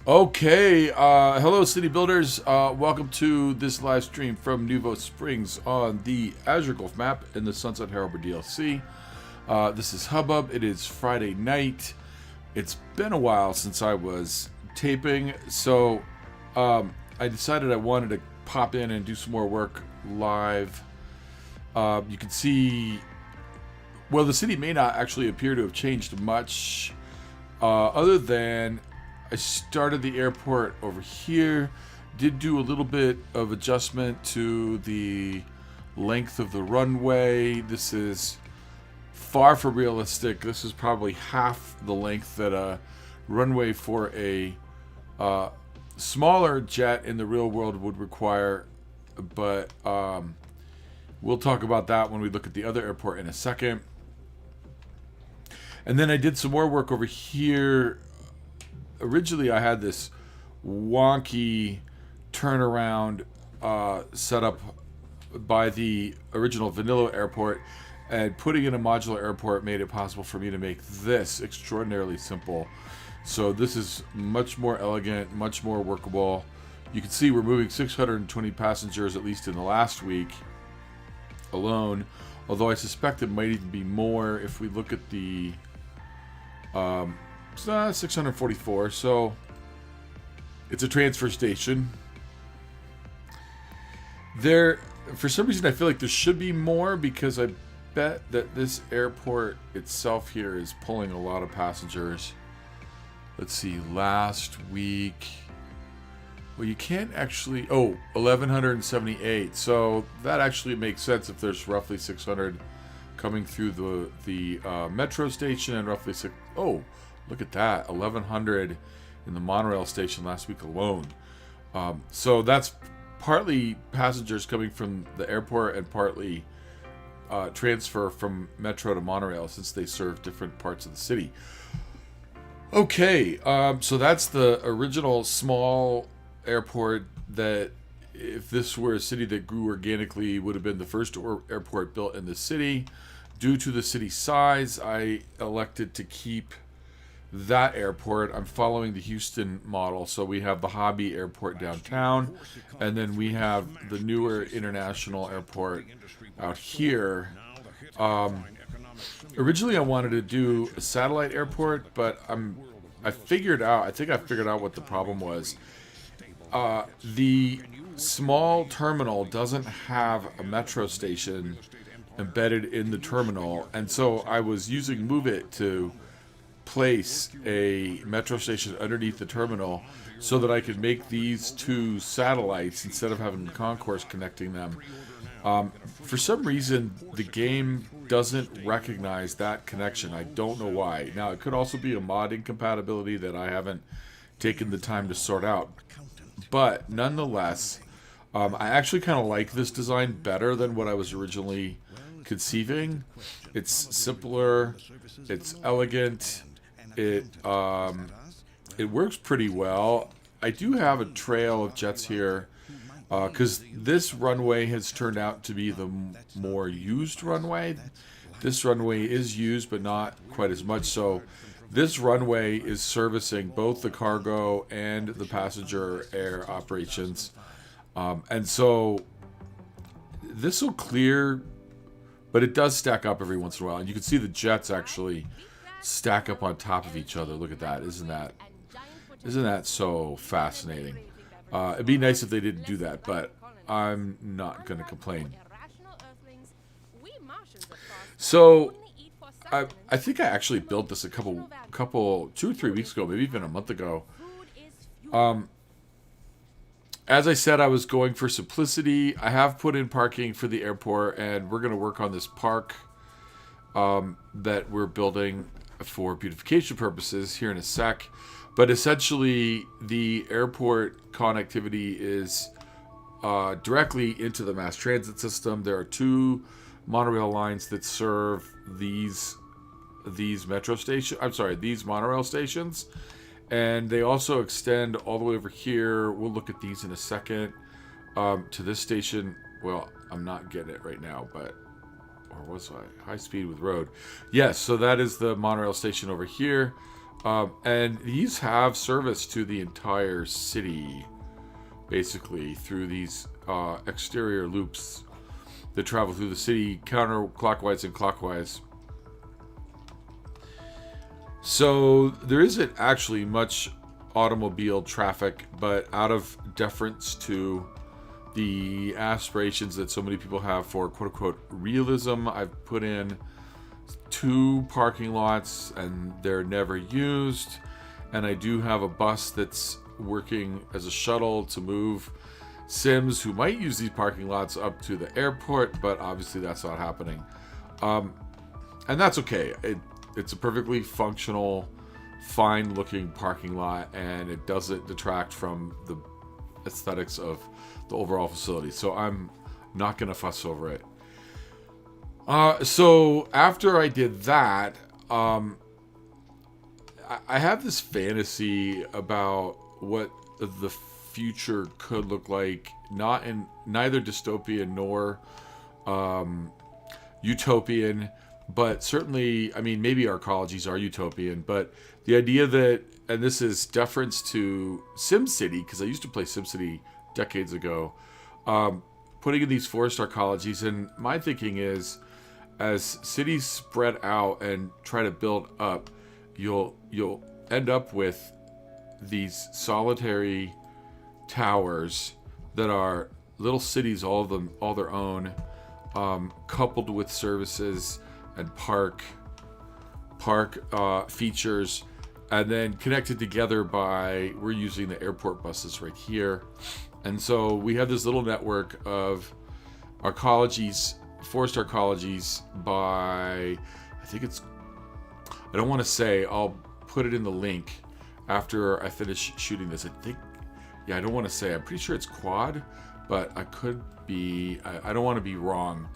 Okay, hello city builders. Welcome to this live stream from Nouveau Springs on the Azure Gulf map in the Sunset Harbor DLC. This is Hubbub. It is Friday night. It's been a while since I was taping, so I decided I wanted to pop in and do some more work live. You can see, well, the city may not actually appear to have changed much, other than I started the airport over here, did do a little bit of adjustment to the length of the runway. This is far from realistic. This is probably half the length that a runway for a smaller jet in the real world would require, but we'll talk about that when we look at the other airport in a second. And then I did some more work over here. Originally, I had this wonky turnaround set up by the original vanilla airport, and putting in a modular airport made it possible for me to make this extraordinarily simple. So this is much more elegant, much more workable. You can see we're moving 620 passengers, at least in the last week alone, although I suspect it might even be more if we look at the 644, so it's a transfer station. There, for some reason, I feel like there should be more, because I bet that this airport itself here is pulling a lot of passengers. Let's see, last week, well, you can't actually, 1,178, so that actually makes sense if there's roughly 600 coming through the metro station, and roughly look at that, 1,100 in the monorail station last week alone. So that's partly passengers coming from the airport and partly transfer from metro to monorail, since they serve different parts of the city. Okay, so that's the original small airport that, if this were a city that grew organically, would have been the first airport built in the city. Due to the city size, I elected to keep that airport. I'm following the Houston model, so we have the Hobby Airport downtown, and then we have the newer international airport out here. Originally I wanted to do a satellite airport, but I figured out what the problem was. The small terminal doesn't have a metro station embedded in the terminal, and so I was using Move It to place a metro station underneath the terminal so that I could make these two satellites instead of having the concourse connecting them. For some reason, the game doesn't recognize that connection. I don't know why. Now, it could also be a mod incompatibility that I haven't taken the time to sort out. But nonetheless, I actually kind of like this design better than what I was originally conceiving. It's simpler, it's elegant, it works pretty well. I do have a trail of jets here, because this runway has turned out to be the more used runway. This runway is used, but not quite as much. So this runway is servicing both the cargo and the passenger air operations. And so this will clear, but it does stack up every once in a while. And you can see the jets actually stack up on top of each other. Look at that. Isn't that so fascinating? It'd be nice if they didn't do that, but I'm not going to complain. So I think I actually built this a couple 2 or 3 weeks ago, maybe even a month ago. As I said, I was going for simplicity. I have put in parking for the airport, and we're going to work on this park that we're building for beautification purposes here in a sec. But essentially, the airport connectivity is directly into the mass transit system. There are 2 monorail lines that serve these metro stations. I'm sorry, these monorail stations, and they also extend all the way over here. We'll look at these in a second. To this station. Well, I'm not getting it right now, but or was I? High speed with road. Yes, so that is the monorail station over here. And these have service to the entire city, basically, through these exterior loops that travel through the city counterclockwise and clockwise. So there isn't actually much automobile traffic, but out of deference to the aspirations that so many people have for quote-unquote realism, I've put in 2 parking lots, and they're never used. And I do have a bus that's working as a shuttle to move Sims who might use these parking lots up to the airport, but obviously that's not happening. And that's okay. It's a perfectly functional, fine-looking parking lot, and it doesn't detract from the aesthetics of the overall facility. So I'm not going to fuss over it. So after I did that, I have this fantasy about what the future could look like, not in neither dystopian nor utopian, but certainly, I mean, maybe arcologies are utopian, but the idea that, and this is deference to SimCity, because I used to play SimCity decades ago, putting in these forest arcologies, and my thinking is, as cities spread out and try to build up, you'll end up with these solitary towers that are little cities, all of them, all their own, coupled with services and park features, and then connected together by, we're using the airport buses right here. And so we have this little network of arcologies, forest arcologies by, I think it's, I don't want to say, I'll put it in the link after I finish shooting this. I think, yeah, I don't want to say, I'm pretty sure it's quad, but I could be, I don't want to be wrong.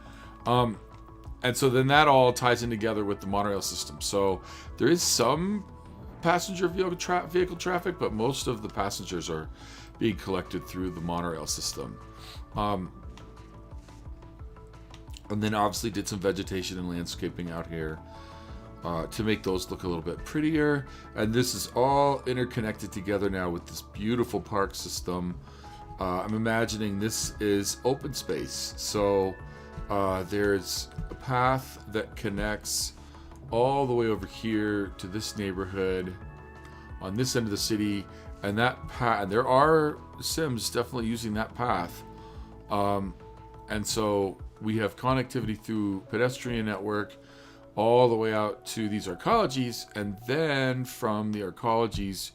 And so then that all ties in together with the monorail system. So there is some passenger vehicle traffic, but most of the passengers are being collected through the monorail system. And then obviously did some vegetation and landscaping out here to make those look a little bit prettier. And this is all interconnected together now with this beautiful park system. I'm imagining this is open space. So there's a path that connects all the way over here to this neighborhood on this end of the city, and that path, and there are Sims definitely using that path, and so we have connectivity through pedestrian network all the way out to these arcologies, and then from the arcologies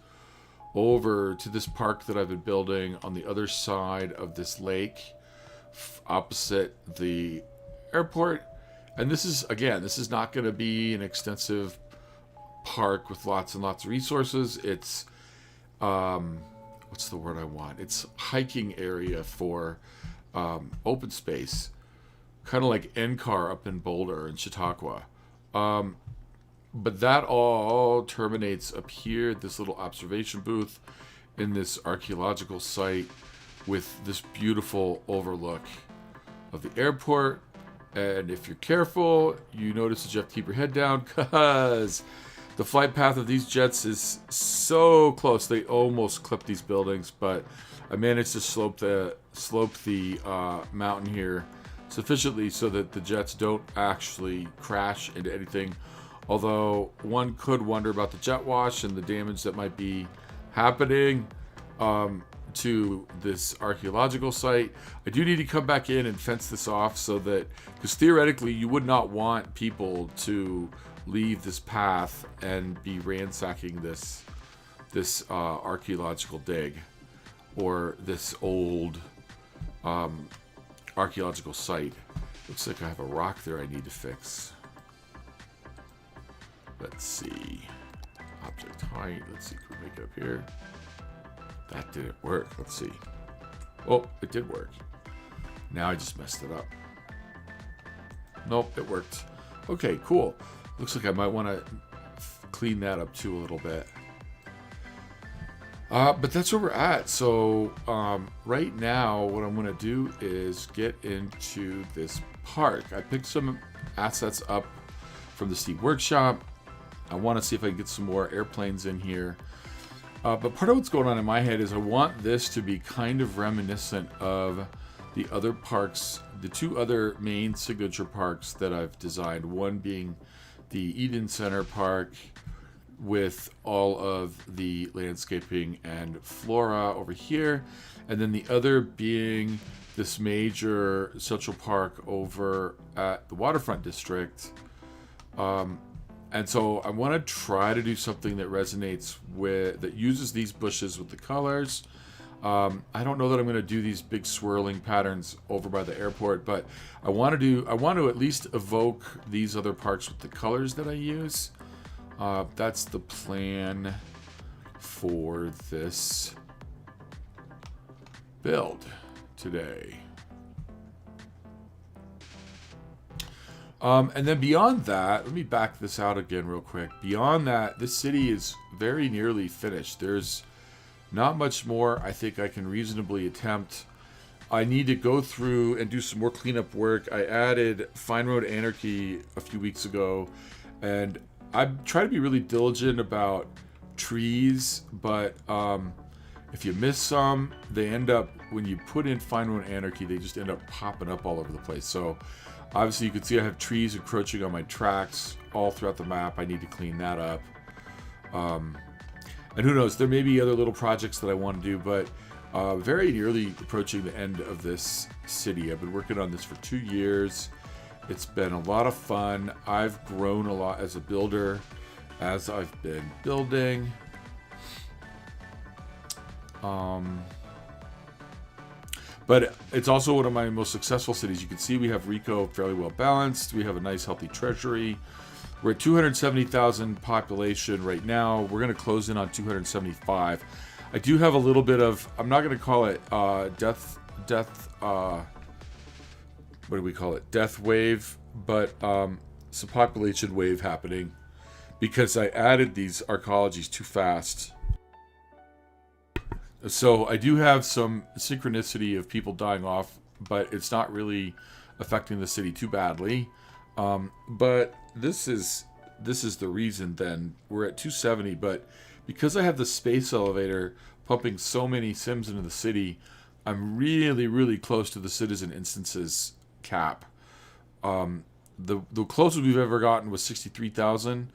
over to this park that I've been building on the other side of this lake opposite the airport. And this is, again, this is not going to be an extensive park with lots and lots of resources. It's what's the word I want? It's hiking area for open space, kind of like NCAR up in Boulder and Chautauqua. But that all terminates up here at this little observation booth in this archaeological site with this beautiful overlook of the airport. And if you're careful, you notice that you have to keep your head down because the flight path of these jets is so close. They almost clip these buildings, but I managed to slope the mountain here sufficiently so that the jets don't actually crash into anything. Although one could wonder about the jet wash and the damage that might be happening to this archaeological site. I do need to come back in and fence this off so that, because theoretically you would not want people to leave this path and be ransacking this archaeological dig or this old archaeological site. Looks like I have a rock there I need to fix. Let's see. Object height. Let's see. Can we make it up here? That didn't work. Let's see. Oh, it did work. Now I just messed it up. Nope, it worked. Okay, cool. Looks like I might want to clean that up too a little bit. But that's where we're at. So right now, what I'm going to do is get into this park. I picked some assets up from the Steam Workshop. I want to see if I can get some more airplanes in here. But part of what's going on in my head is I want this to be kind of reminiscent of the other parks, the two other main signature parks that I've designed. One being the Eden Center Park with all of the landscaping and flora over here. And then the other being this major Central Park over at the Waterfront District. And so I want to try to do something that resonates with, that uses these bushes with the colors. I don't know that I'm going to do these big swirling patterns over by the airport, but I want to at least evoke these other parks with the colors that I use. That's the plan for this build today. And then beyond that, let me back this out again real quick. Beyond that, this city is very nearly finished. There's not much more I think I can reasonably attempt. I need to go through and do some more cleanup work. I added Fine Road Anarchy a few weeks ago, and I try to be really diligent about trees, but if you miss some, they end up, when you put in Fine Road Anarchy, they just end up popping up all over the place. So obviously you can see I have trees encroaching on my tracks all throughout the map. I need to clean that up. And who knows, there may be other little projects that I want to do, but very nearly approaching the end of this city. I've been working on this for 2 years. It's been a lot of fun. I've grown a lot as a builder as I've been building. But it's also one of my most successful cities. You can see we have Rico fairly well balanced. We have a nice healthy treasury. We're at 270,000 population right now. We're going to close in on 275. I do have a little bit of, I'm not going to call it what do we call it? Death wave, but some population wave happening because I added these arcologies too fast. So I do have some synchronicity of people dying off, but it's not really affecting the city too badly. But this is the reason then. We're at 270, but because I have the space elevator pumping so many sims into the city, I'm really, really close to the citizen instances cap. The closest we've ever gotten was 63,000,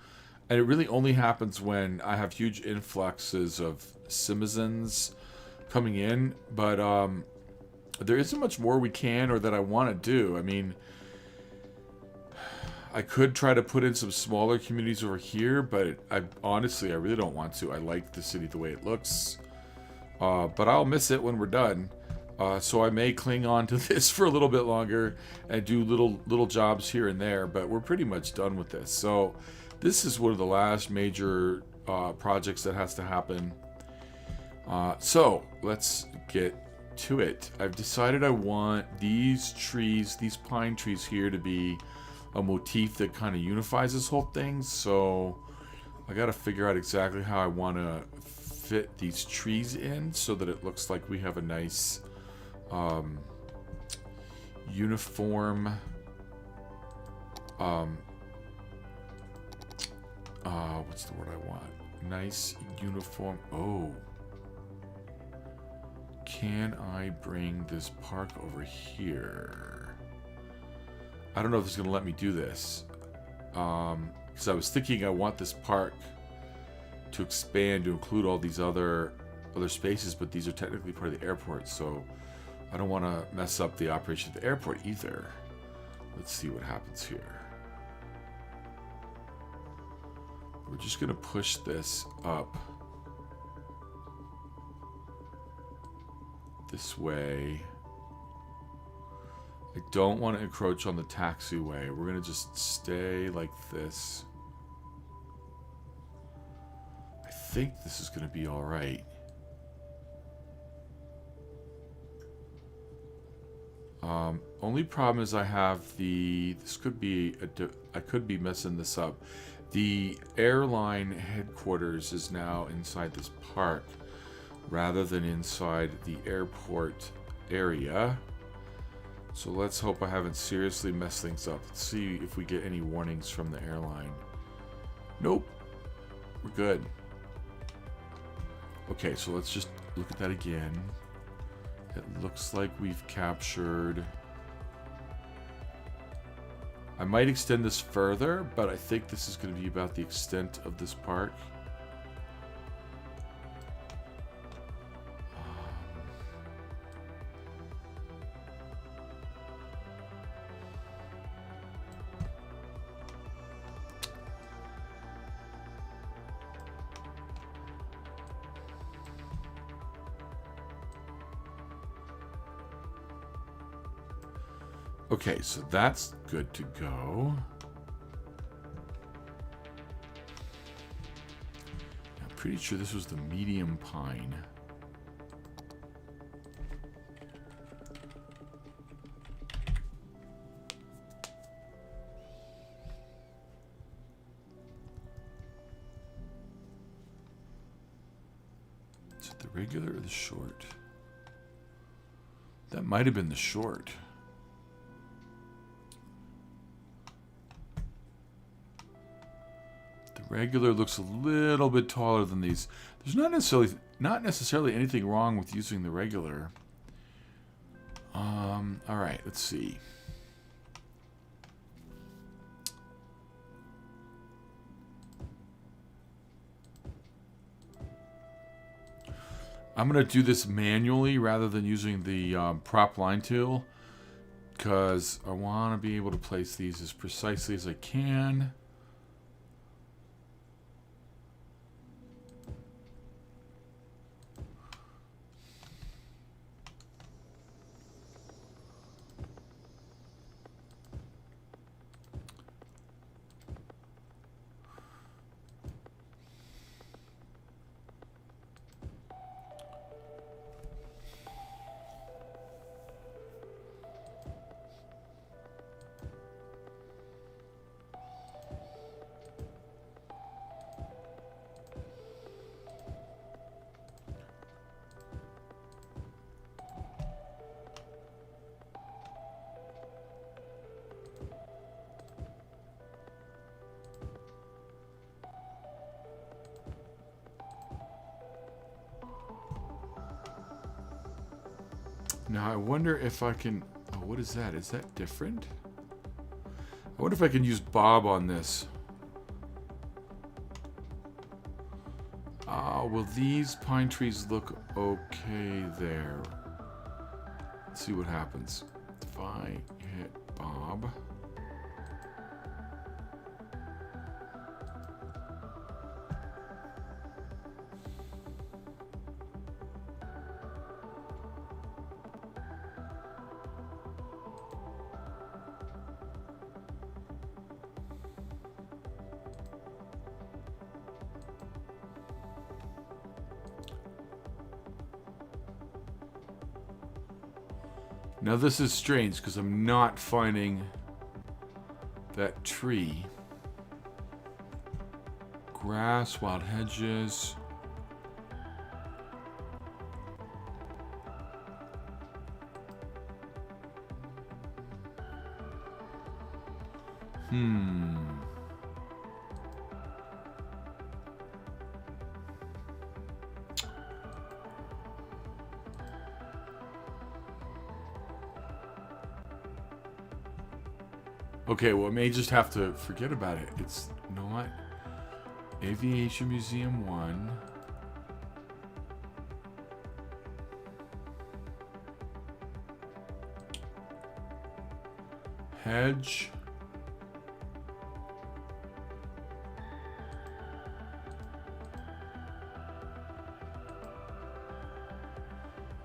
and it really only happens when I have huge influxes of citizens coming in, but there isn't much more we can or that I want to do. I mean, I could try to put in some smaller communities over here, but honestly, I really don't want to. I like the city the way it looks, but I'll miss it when we're done. So I may cling on to this for a little bit longer and do little jobs here and there, but we're pretty much done with this. So this is one of the last major projects that has to happen. So let's get to it. I've decided I want these trees, these pine trees here, to be a motif that kind of unifies this whole thing. So I got to figure out exactly how I want to fit these trees in so that it looks like we have a nice uniform what's the word I want? Nice uniform. Oh, can I bring this park over here? I don't know if it's gonna let me do this, because I was thinking I want this park to expand to include all these other spaces, but these are technically part of the airport, so I don't want to mess up the operation of the airport either. Let's see what happens here. We're just going to push this up this way. I don't want to encroach on the taxiway. We're going to just stay like this. I think this is going to be all right. Only problem is I have this could be, I could be messing this up. The airline headquarters is now inside this park rather than inside the airport area. So let's hope I haven't seriously messed things up. Let's see if we get any warnings from the airline. Nope, We're good. Okay, so let's just look at that again. It looks like we've captured... I might extend this further, but I think this is going to be about the extent of this park. Okay, so that's good to go. I'm pretty sure this was the medium pine. Is it the regular or the short? That might have been the short. Regular looks a little bit taller than these. There's not necessarily anything wrong with using the regular. All right, let's see. I'm gonna do this manually rather than using the prop line tool, because I want to be able to place these as precisely as I can. Now I wonder if I can... Oh, what is that? Is that different? I wonder if I can use Bob on this. Will these pine trees look okay there? Let's see what happens. If I hit Bob... Now this is strange because I'm not finding that tree. Grass, wild hedges. Okay, well, I may just have to forget about it. It's not Aviation Museum 1. Hedge.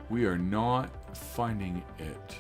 We are not finding it.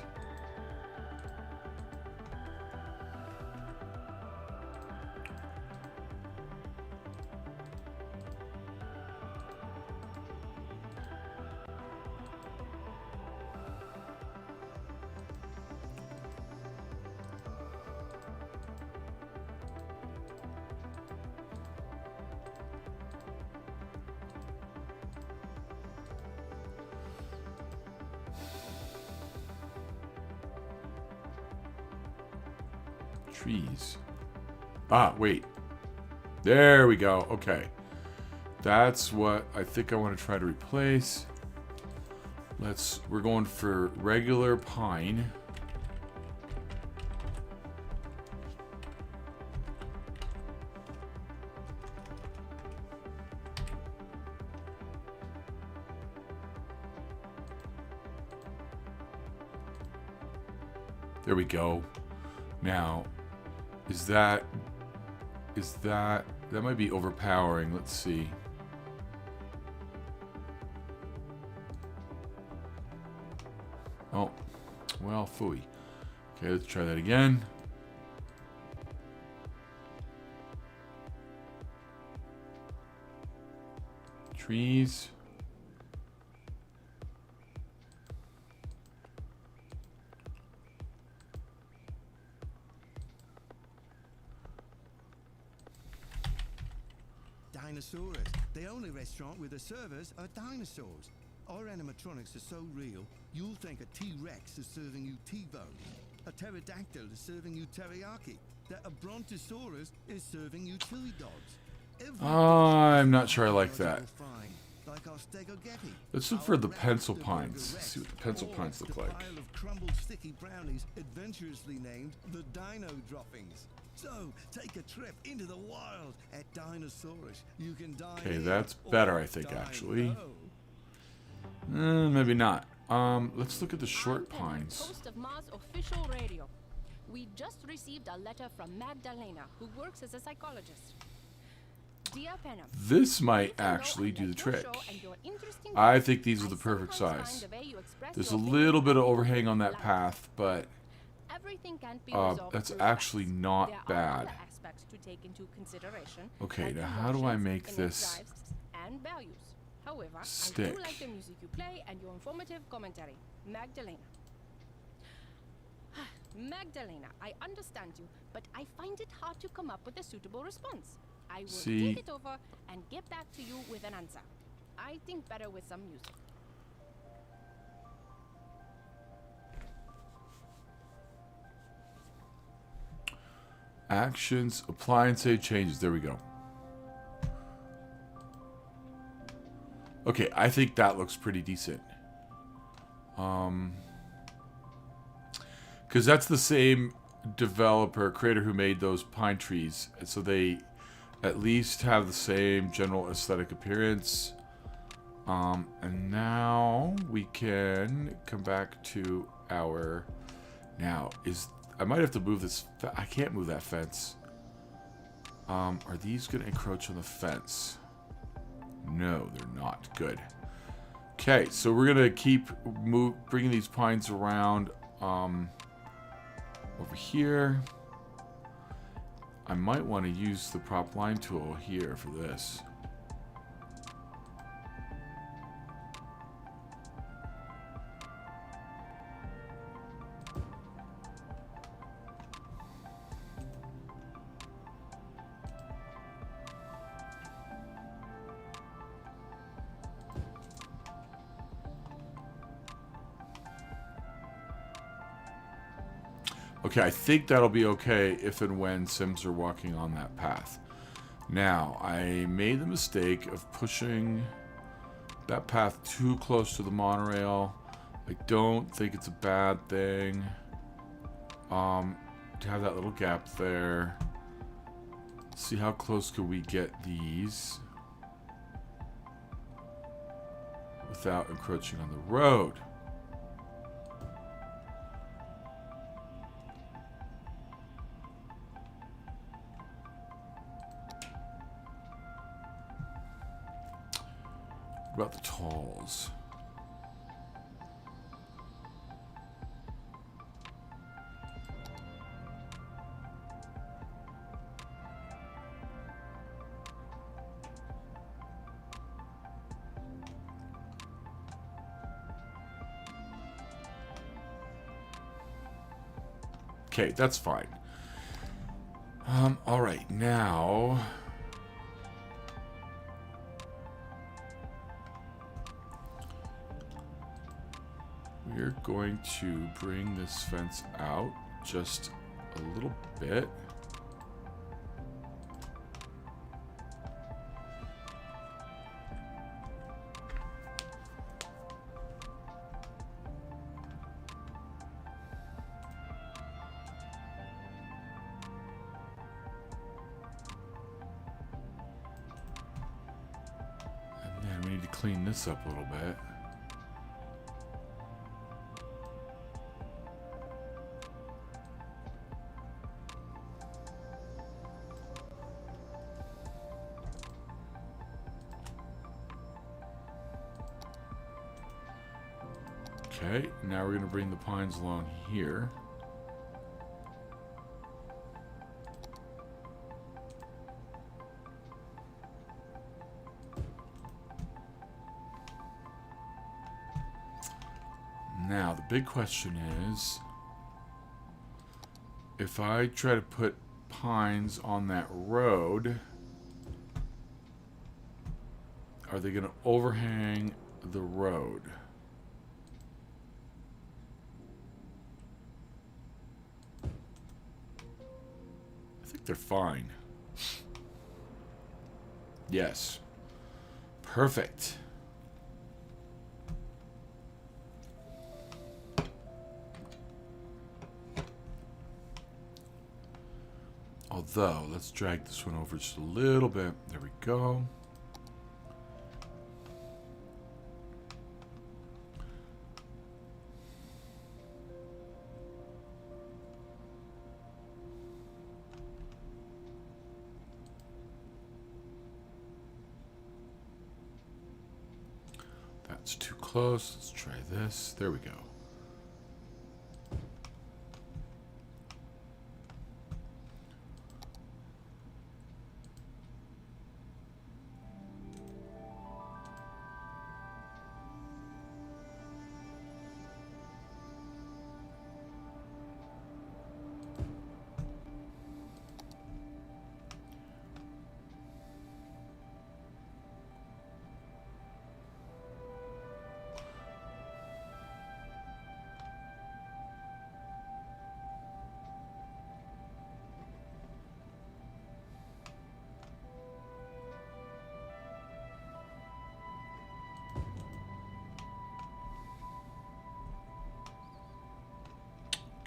Trees. Ah, wait. There we go. Okay. That's what I think I want to try to replace. We're going for regular pine. There we go. Now, that might be overpowering. Let's see. Oh, well, phooey. Okay, let's try that again. Trees. Dinosaurs. The only restaurant where the servers are dinosaurs. Our animatronics are so real, you'll think a T-Rex is serving you T-bone, a pterodactyl is serving you teriyaki, that a brontosaurus is serving you chili dogs. I'm not sure I like that. Like our stegogetti. Let's look for the pencil pines. See what the pencil pines look like. A pile of crumbled sticky brownies adventurously named the Dino Droppings. So, take a trip into the wild at Dinosaurus. You can dine. Okay, that's better, I think, actually. Maybe not. Let's look at the short pines. Host of Mars official radio. We just received a letter from Magdalena, who works as a psychologist. Dear Penham, This might actually do the trick. I think these are the perfect size. There's a little bit of overhang on that path, but that's actually not bad. Okay, now how do I make this However, stick? I do like the music you play and your informative commentary. Magdalena. Magdalena, I understand you, but I find it hard to come up with a suitable response. I will think it over and get back to you with an answer. I think better with some music. Actions, apply and save changes. There we go. Okay, I think that looks pretty decent. Because that's the same creator who made those pine trees. And so they at least have the same general aesthetic appearance. And now we can come back to our... I might have to move this... I can't move that fence. Are these going to encroach on the fence? No, they're not. Good. Okay, so we're going to keep bringing these pines around over here. I might want to use the prop line tool here for this. Okay, I think that'll be okay if and when Sims are walking on that path. Now, I made the mistake of pushing that path too close to the monorail. I don't think it's a bad thing to have that little gap there. Let's see how close could we get these without encroaching on the road. What about the talls? Okay, that's fine. All right, now... we're going to bring this fence out just a little bit. to clean this up a little bit. Okay, now we're going to bring the pines along here. Now, the big question is, if I try to put pines on that road, are they going to overhang the road? I think they're fine. Yes. Perfect. Although, let's drag this one over just a little bit. There we go. That's too close. Let's try this. There we go.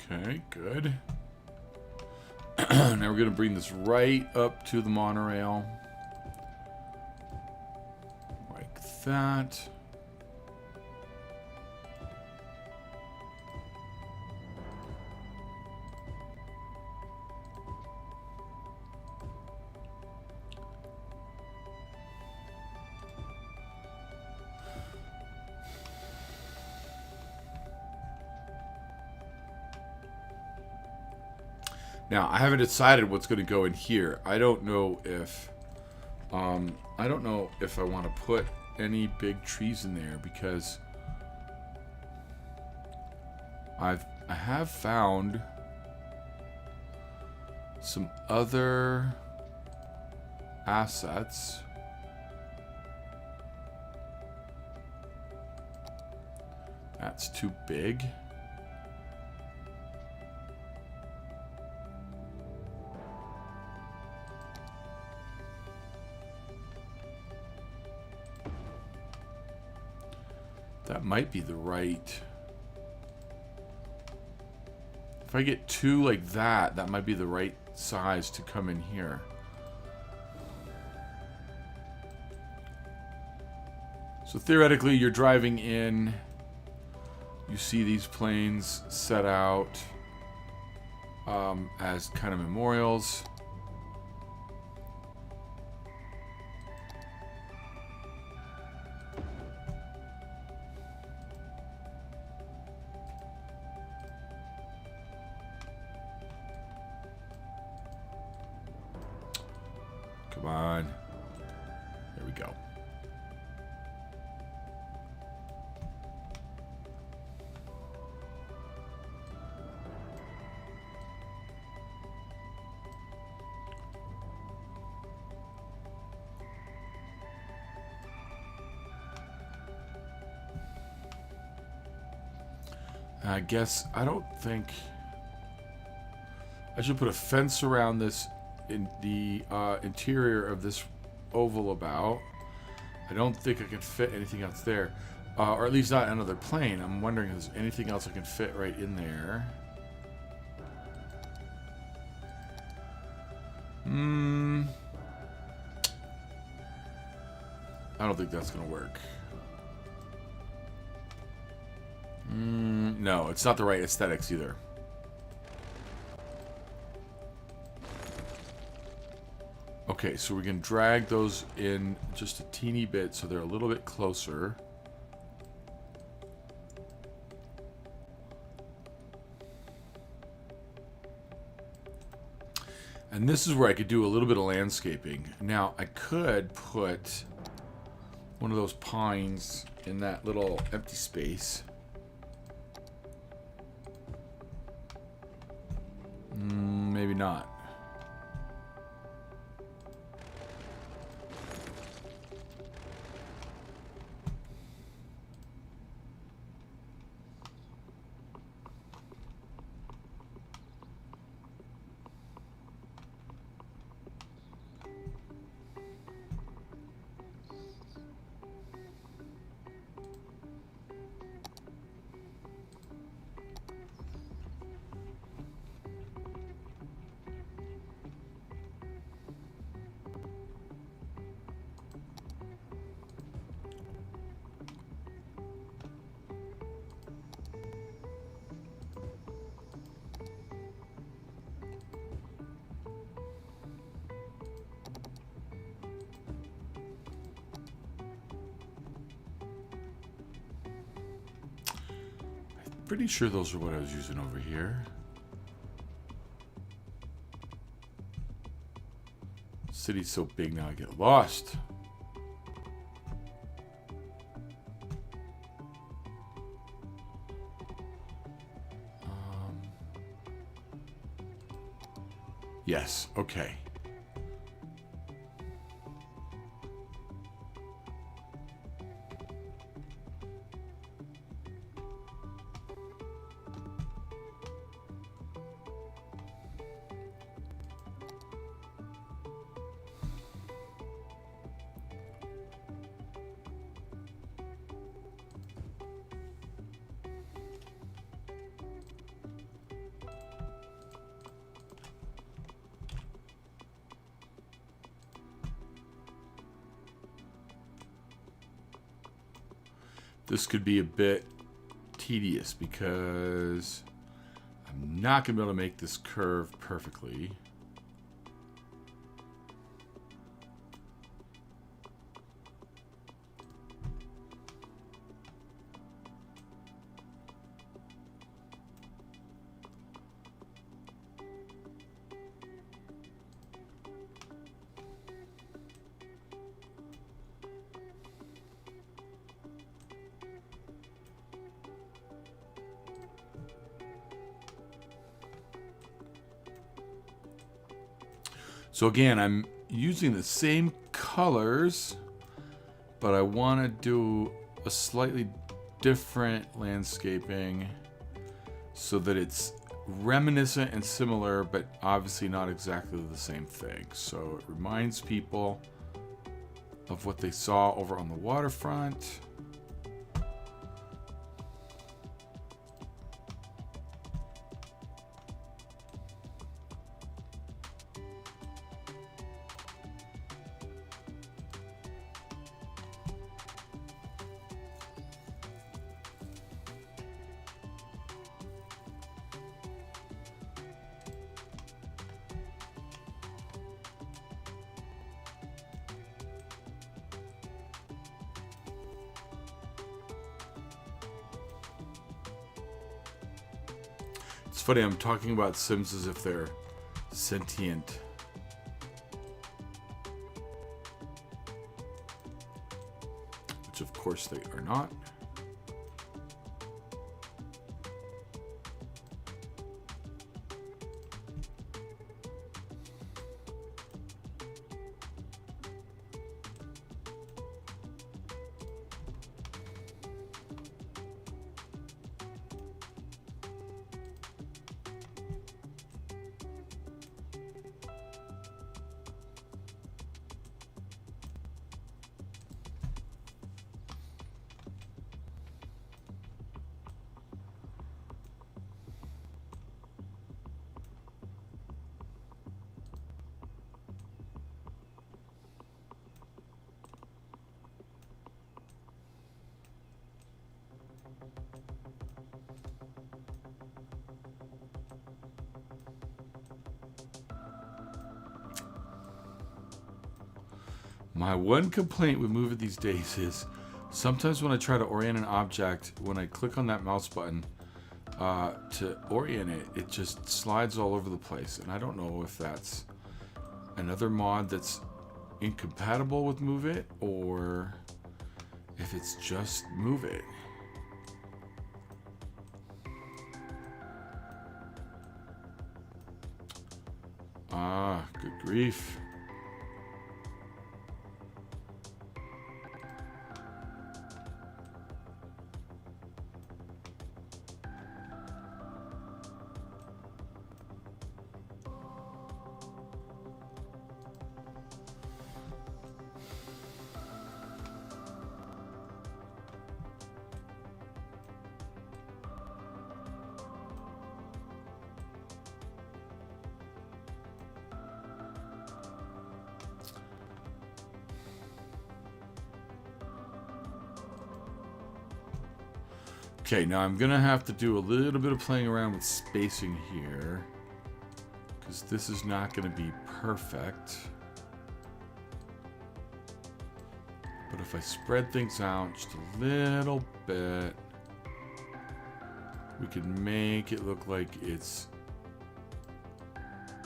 Okay, good. Now we're going to bring this right up to the monorail. Like that. Now, I haven't decided what's going to go in here. I don't know if I want to put any big trees in there because I have found some other assets. That's too big. That might be the right. If I get two like that, that might be the right size to come in here. So theoretically, you're driving in, you see these planes set out as kind of memorials. Come on. There we go. I guess I don't think I should put a fence around this in the interior of this oval about. I don't think I can fit anything else there, or at least not another plane. I'm wondering if there's anything else I can fit right in there. I don't think that's going to work. No, it's not the right aesthetics either. Okay, so we can drag those in just a teeny bit so they're a little bit closer. And this is where I could do a little bit of landscaping. Now, I could put one of those pines in that little empty space. Maybe not. Pretty sure those are what I was using over here. City's so big now I get lost. Yes, okay. This could be a bit tedious because I'm not going to be able to make this curve perfectly. So again, I'm using the same colors, but I want to do a slightly different landscaping so that it's reminiscent and similar, but obviously not exactly the same thing. So it reminds people of what they saw over on the waterfront. It's funny, I'm talking about Sims as if they're sentient. Which of course they are not. My one complaint with moving these days is sometimes when I try to orient an object, when I click on that mouse button to orient it, it just slides all over the place. And I don't know if that's another mod that's incompatible with Move It or if it's just Move It. Ah, good grief. Okay, now I'm gonna have to do a little bit of playing around with spacing here, because this is not gonna be perfect. But if I spread things out just a little bit, we can make it look like it's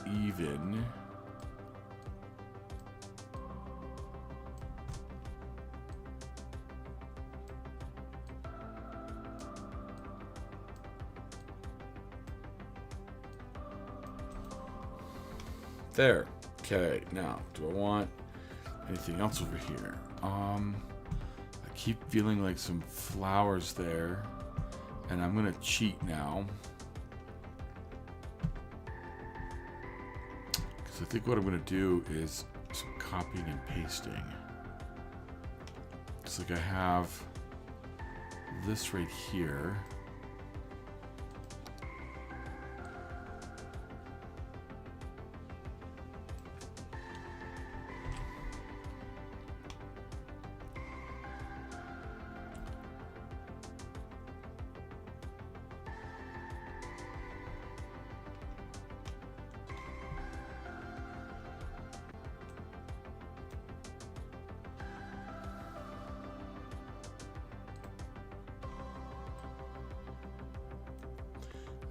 even. There. Okay, now, do I want anything else over here? I keep feeling like some flowers there, and I'm gonna cheat now. Because I think what I'm gonna do is some copying and pasting. It's like I have this right here.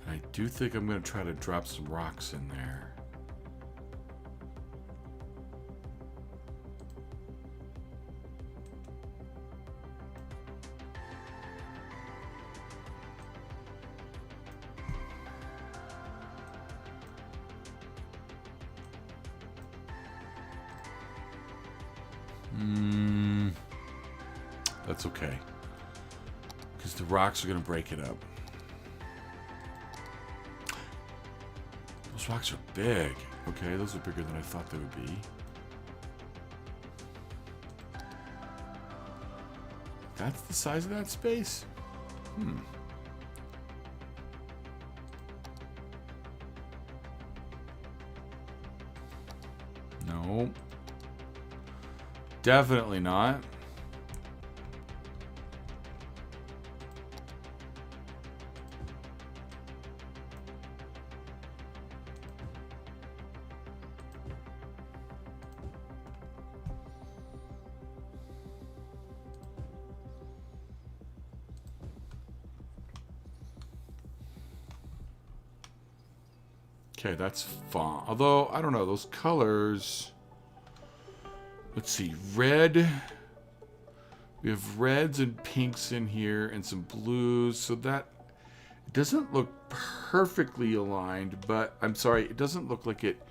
I do think I'm going to try to drop some rocks in there. That's okay, because the rocks are going to break it up. Those rocks are big. Okay, those are bigger than I thought they would be. That's the size of that space? No. Definitely not. Okay, that's fine. Although, I don't know, those colors... Let's see, red. We have reds and pinks in here and some blues. So that it doesn't look perfectly aligned, but I'm sorry, it doesn't look like it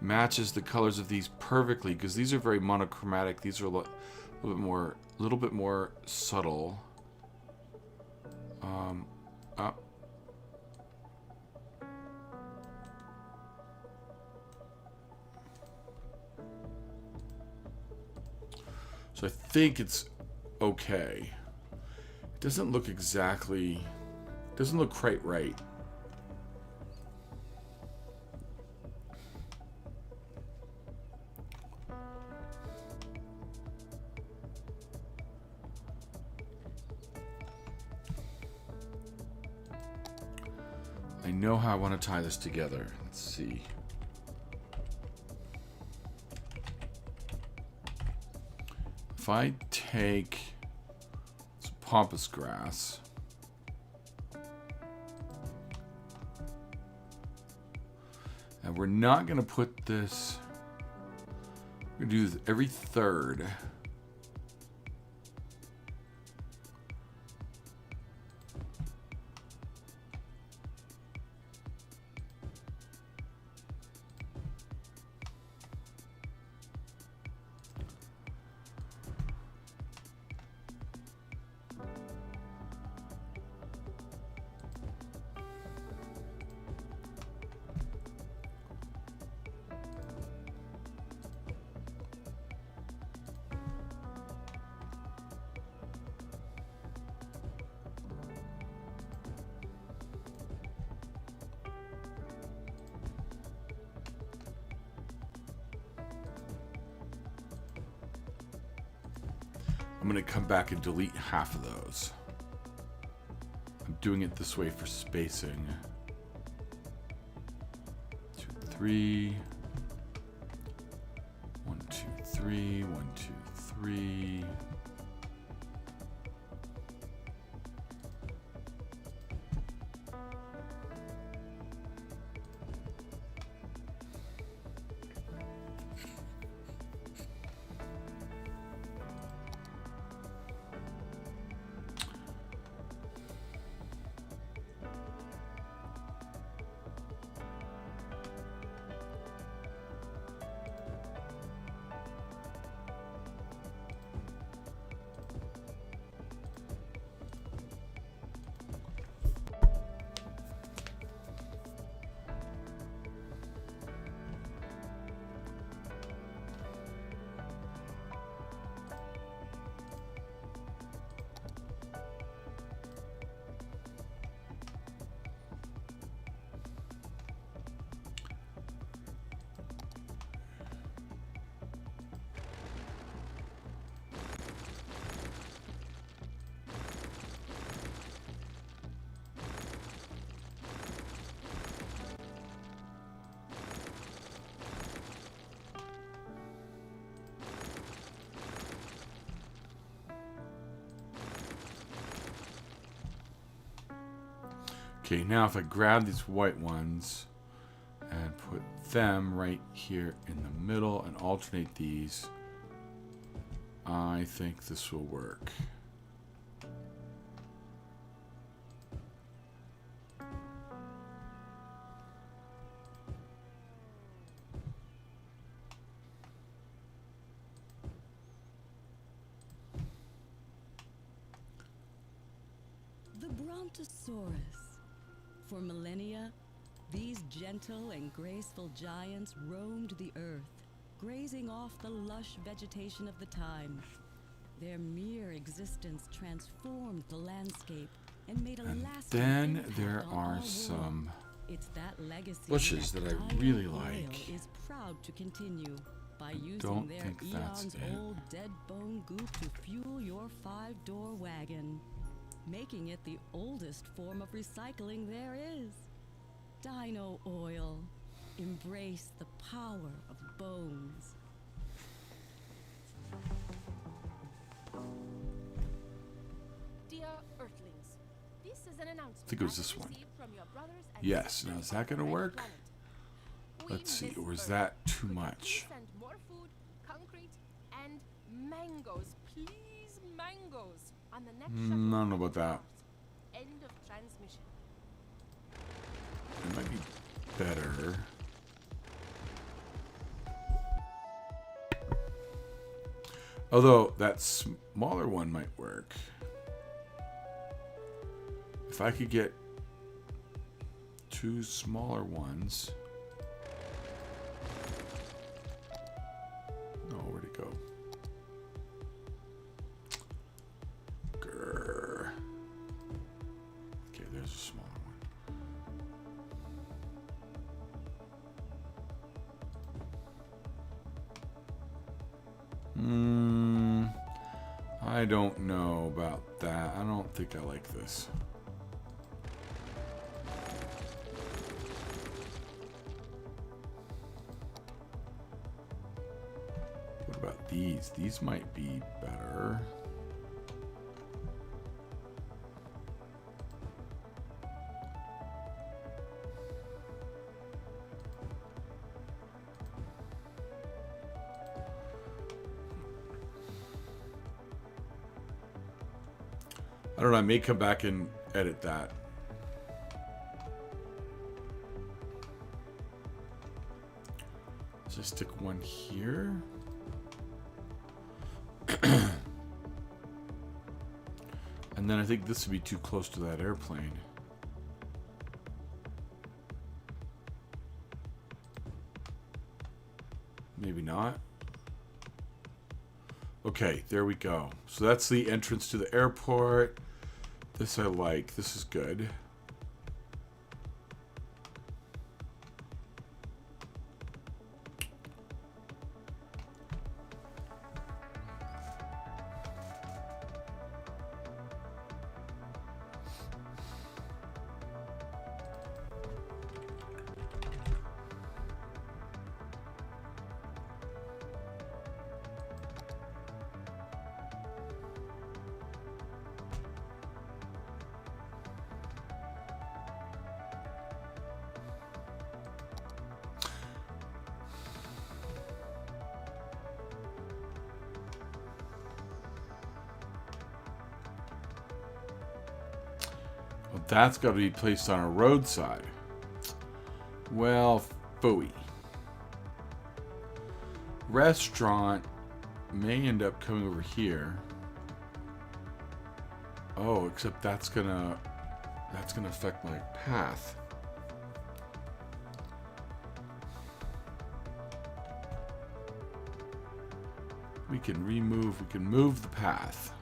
matches the colors of these perfectly because these are very monochromatic. These are a little bit more subtle. So I think it's okay. It doesn't look exactly... It doesn't look quite right. I know how I want to tie this together. Let's see. if I take some pampas grass, and we're not going to put this, we're going to do this every third. I'm going to come back and delete half of those. I'm doing it this way for spacing. 2, 3. 1, 2, 3. 1, 2, 3. Okay, now if I grab these white ones and put them right here in the middle and alternate these, I think this will work. The Brontosaurus. For millennia, these gentle and graceful giants roamed the earth, grazing off the lush vegetation of the time. Their mere existence transformed the landscape and made a lasting Then impact there on are our some world. It's that legacy bushes that I really like. Is proud to continue by using don't their think that's eons it. old dead bone goop to fuel your 5-door wagon, making it the oldest form of recycling there is. Dino oil. Embrace the power of bones. Dear Earthlings, this is an announcement I think it was I this have one. received from your brothers and Yes, sisters now is on that the gonna red work? planet. We Let's see, miss or is Earth. that too Could you much? please send more food, concrete, and mangoes, please, mangoes, on the next I shuttle don't know to about that. Mars. End of transmission. It might be better. Although that smaller one might work. If I could get 2 smaller ones. Oh, where'd it go? Grr. Okay, there's a smaller one. I don't know about that. I don't think I like this. What about these. These might be better. I don't know, I may come back and edit that. Just stick one here. And then I think this would be too close to that airplane. Maybe not. Okay, there we go. So that's the entrance to the airport. This I like. This is good. That's got to be placed on a roadside. Well, phooey. Restaurant may end up coming over here. Oh, except that's gonna affect my path. We can move the path.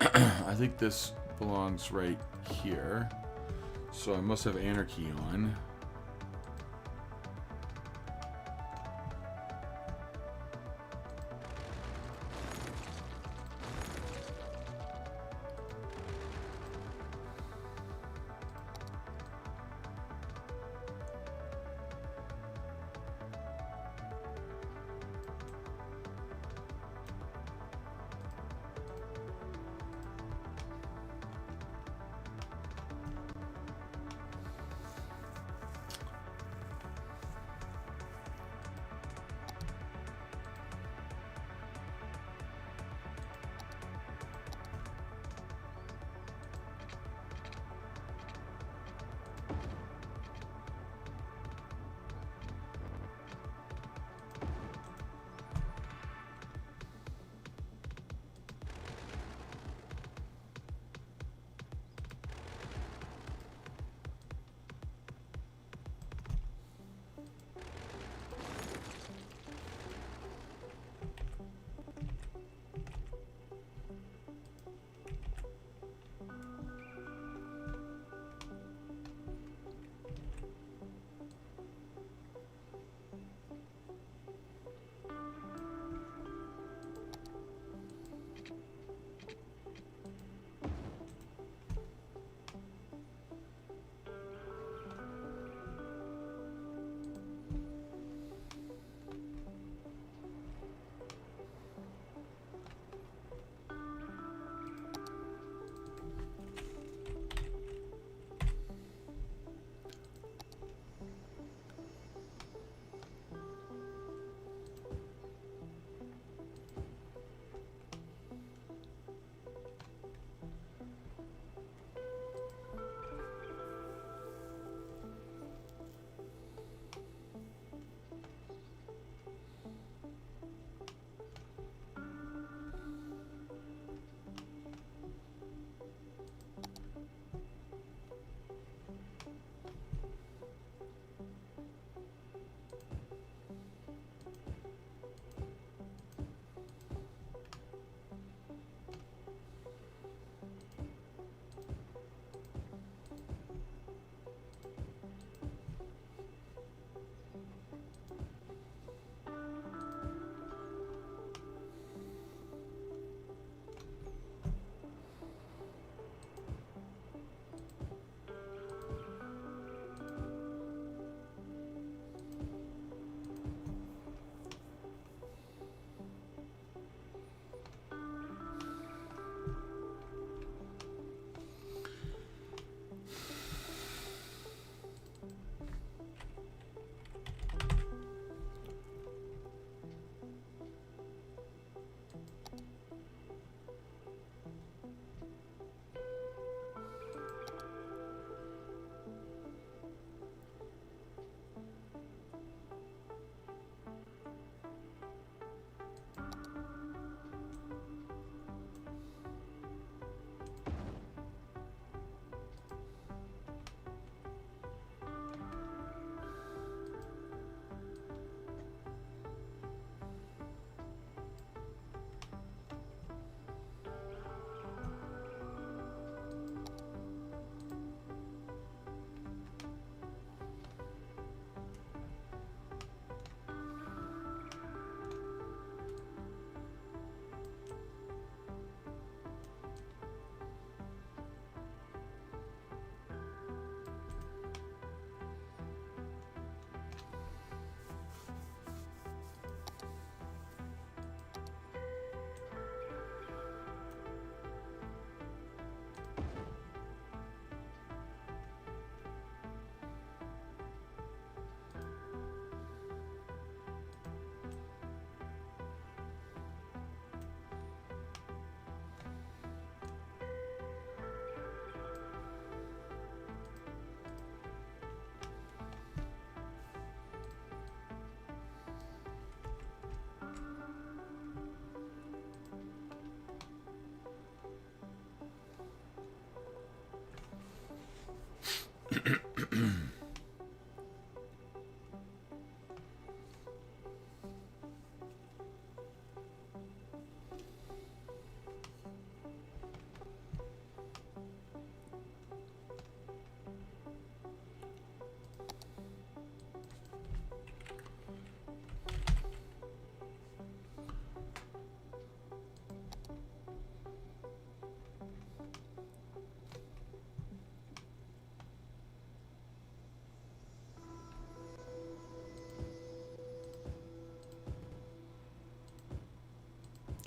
I think this belongs right here. So I must have anarchy on.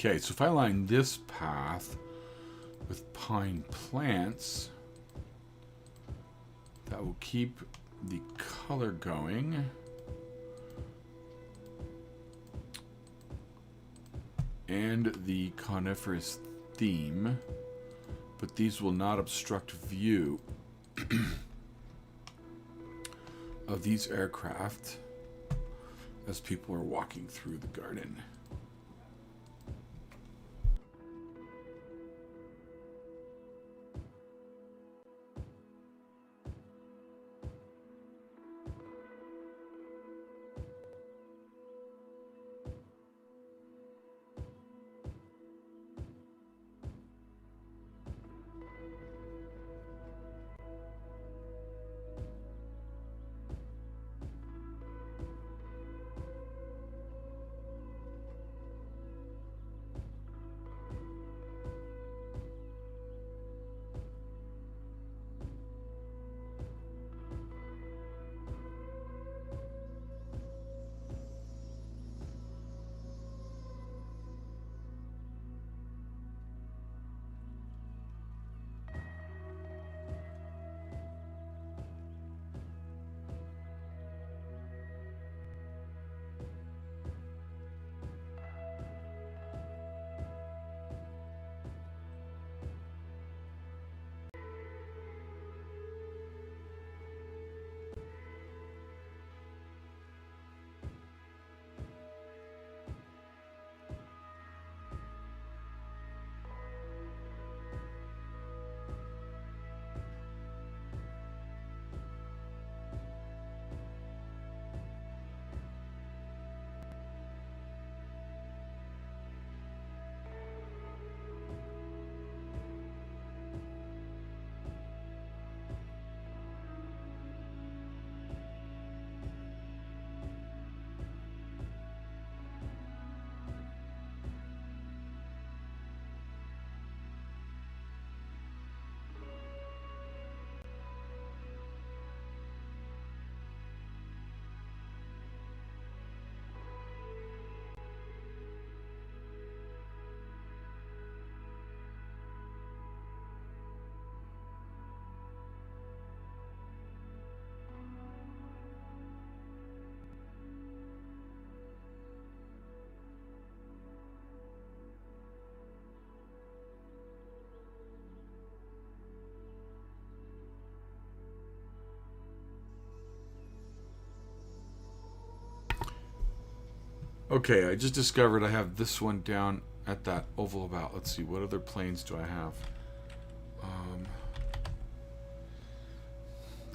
Okay, so if I line this path with pine plants, that will keep the color going. And the coniferous theme, but these will not obstruct view of these aircraft as people are walking through the garden. Okay, I just discovered I have this one down at that oval about. Let's see, what other planes do I have?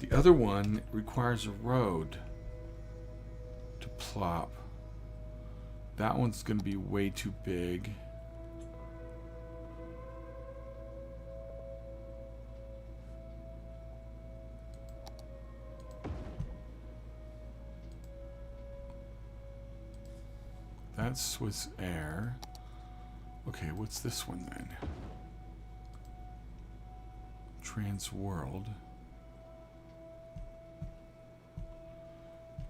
The other one requires a road to plop. That one's going to be way too big. That's Swiss Air. Okay, what's this one then? Trans World.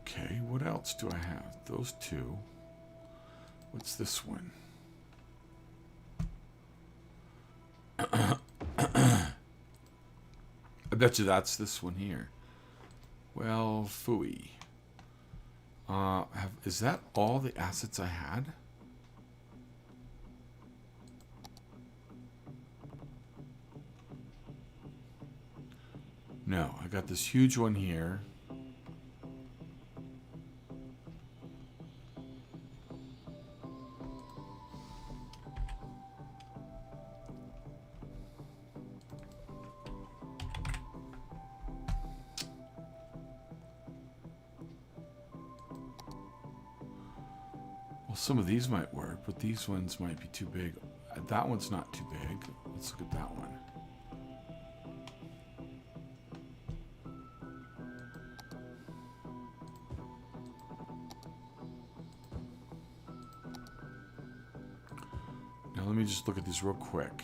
Okay, what else do I have? Those two. What's this one? I bet you that's this one here. Well, phooey. Is that all the assets I had? No, I got this huge one here. Some of these might work, but these ones might be too big. That one's not too big. Let's look at that one. Now let me just look at these real quick.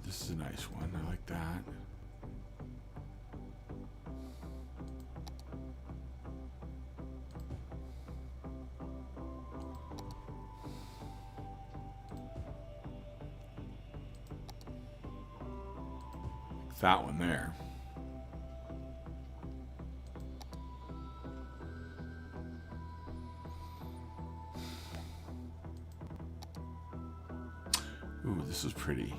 This is a nice one. I like that. that one there. Ooh, this is pretty.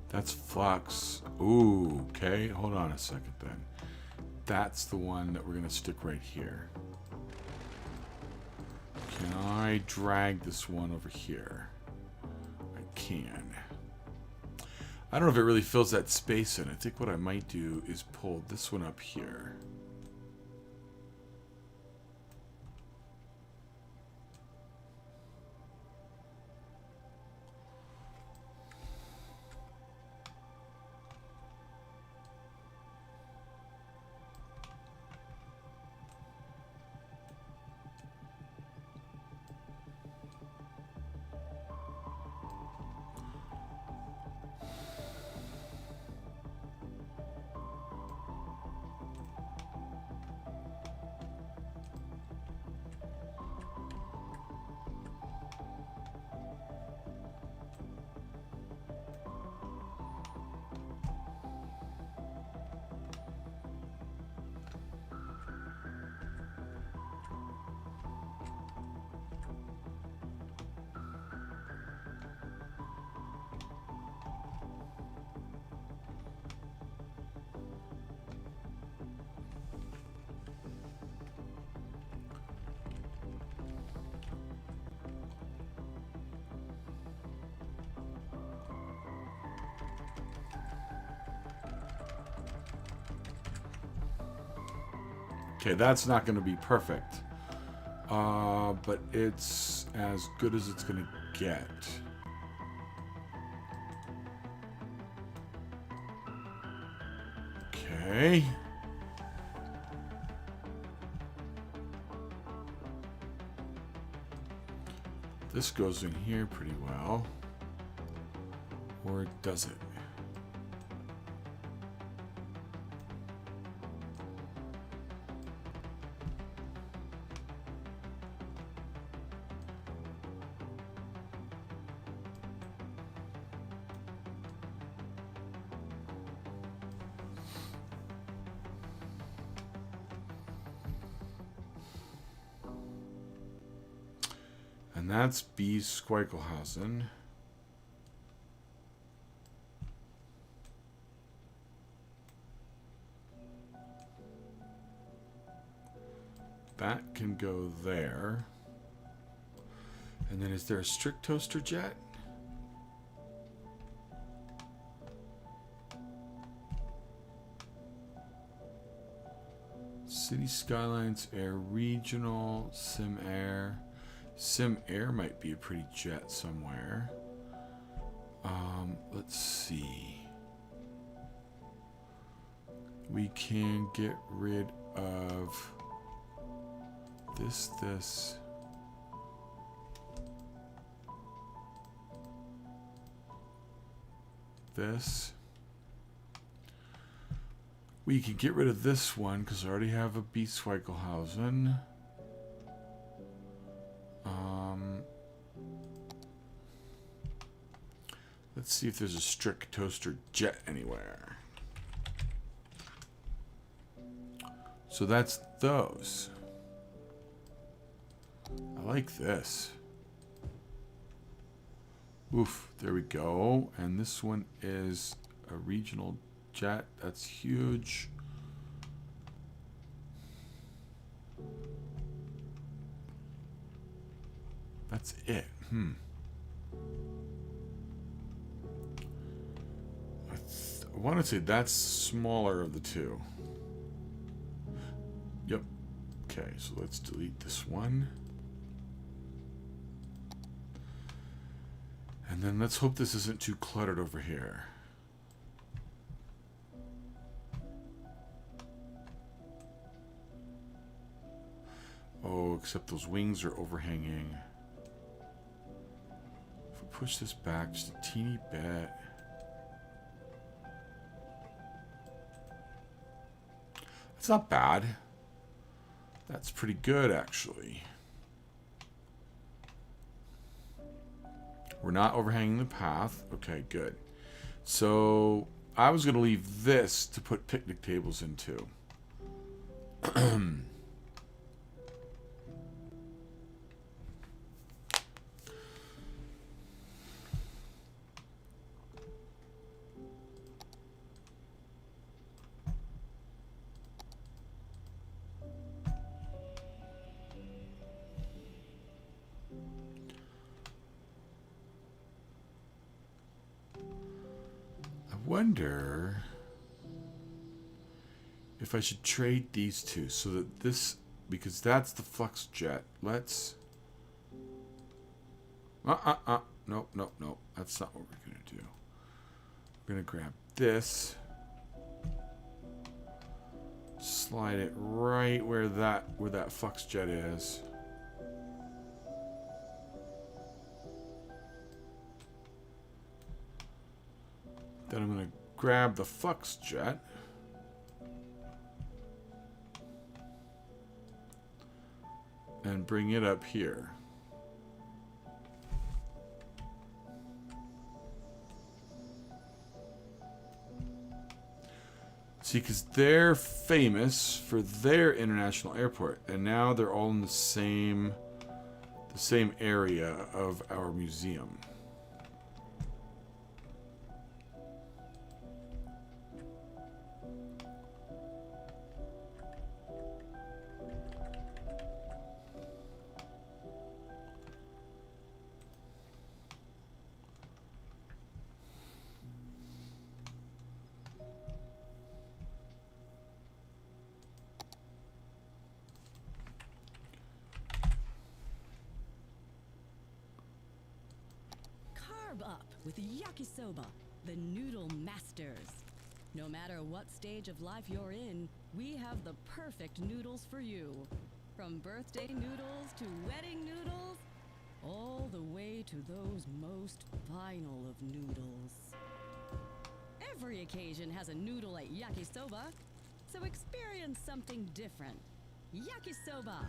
That's flux. Ooh, okay. Hold on a second then. That's the one that we're going to stick right here. Can I drag this one over here? I can. I don't know if it really fills that space in. I think what I might do is pull this one up here. Okay, that's not going to be perfect. But it's as good as it's going to get. Okay. This goes in here pretty well. Or does it? And that's B. Squeichelhausen. That can go there. And then is there a strict toaster jet? Cities Skylines Air Regional Sim Air. Sim Air might be a pretty jet somewhere. Let's see. We can get rid of this. We can get rid of this one because I already have a B. Squeichelhausen. Let's see if there's a strict toaster jet anywhere. So that's those. I like this. Oof, there we go. And this one is a regional jet. That's huge. That's it. I want to say that's smaller of the two. Yep. Okay, so let's delete this one. And then let's hope this isn't too cluttered over here. Oh, except those wings are overhanging. If we push this back just a teeny bit. That's not bad. That's pretty good, actually. We're not overhanging the path. Okay, good. So I was going to leave this to put picnic tables into. Wonder if I should trade these two so that this, because that's the flux jet. Let's nope, that's not what we're gonna do. We're gonna grab this, slide it right where that flux jet is. Then I'm going to grab the flux jet and bring it up here. See, because they're famous for their international airport, and now they're all in the same area of our museum. Up with yakisoba, the noodle masters. No matter what stage of life you're in, we have the perfect noodles for you. From birthday noodles to wedding noodles, all the way to those most final of noodles. Every occasion has a noodle at yakisoba, so experience something different. Yakisoba.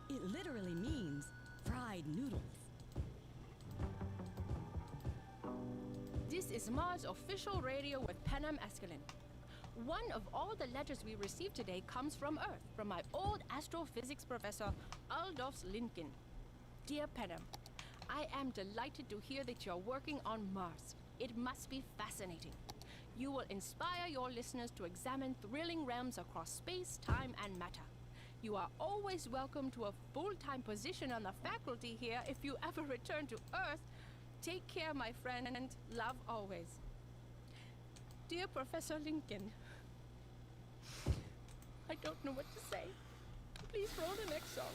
It literally means fried noodles. This is Mars official radio with Panem Escalin. One of all the letters we received today comes from Earth, from my old astrophysics professor, Aldous Lincoln. Dear Panem, I am delighted to hear that you're working on Mars. It must be fascinating. You will inspire your listeners to examine thrilling realms across space, time, and matter. You are always welcome to a full-time position on the faculty here if you ever return to Earth. Take care, my friend, and love always. Dear Professor Lincoln, I don't know what to say. Please roll the next song.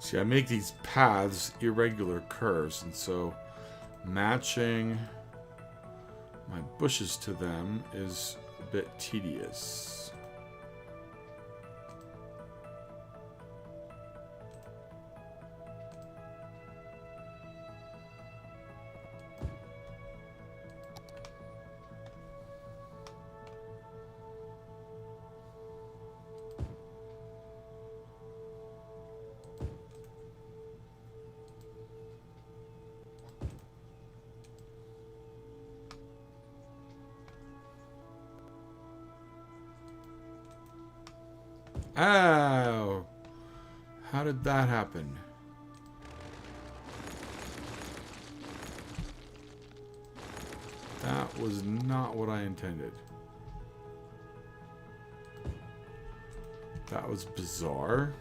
See, I make these paths irregular curves, and so matching my bushes to them is a bit tedious. Ow! How did that happen? That was not what I intended. That was bizarre.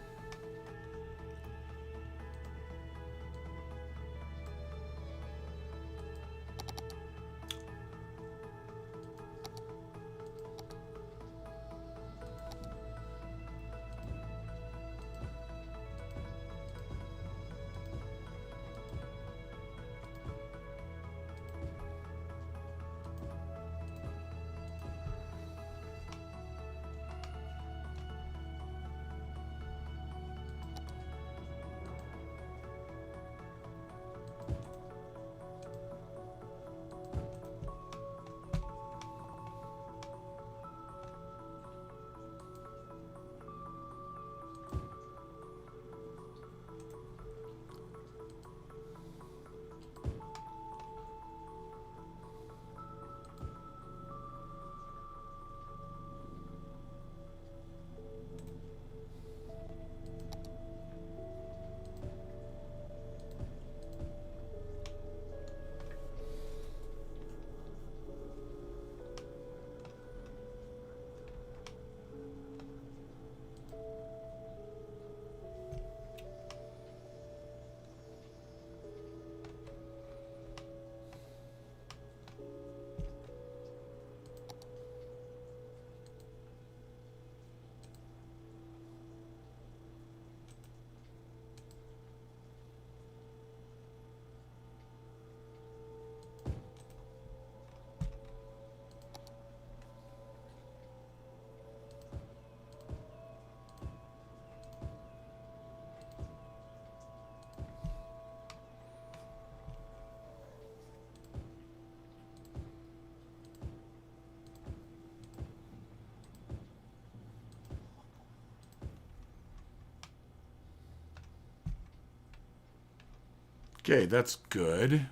Okay, that's good.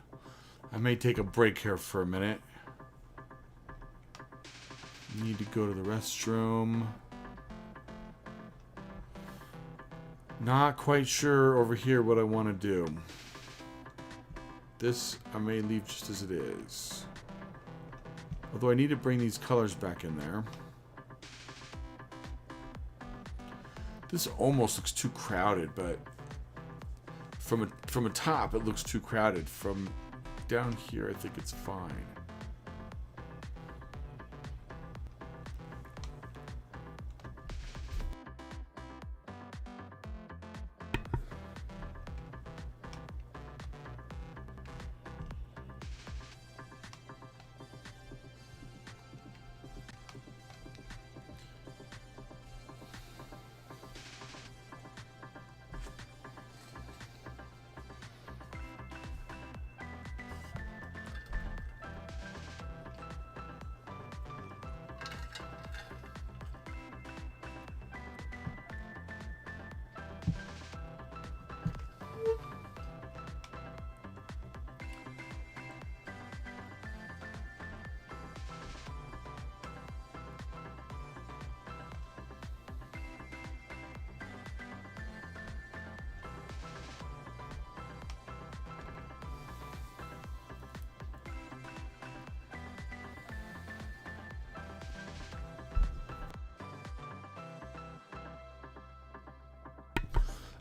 I may take a break here for a minute. Need to go to the restroom. Not quite sure over here what I want to do. This I may leave just as it is. Although I need to bring these colors back in there. This almost looks too crowded, but from a top it looks too crowded. From down here I think it's fine.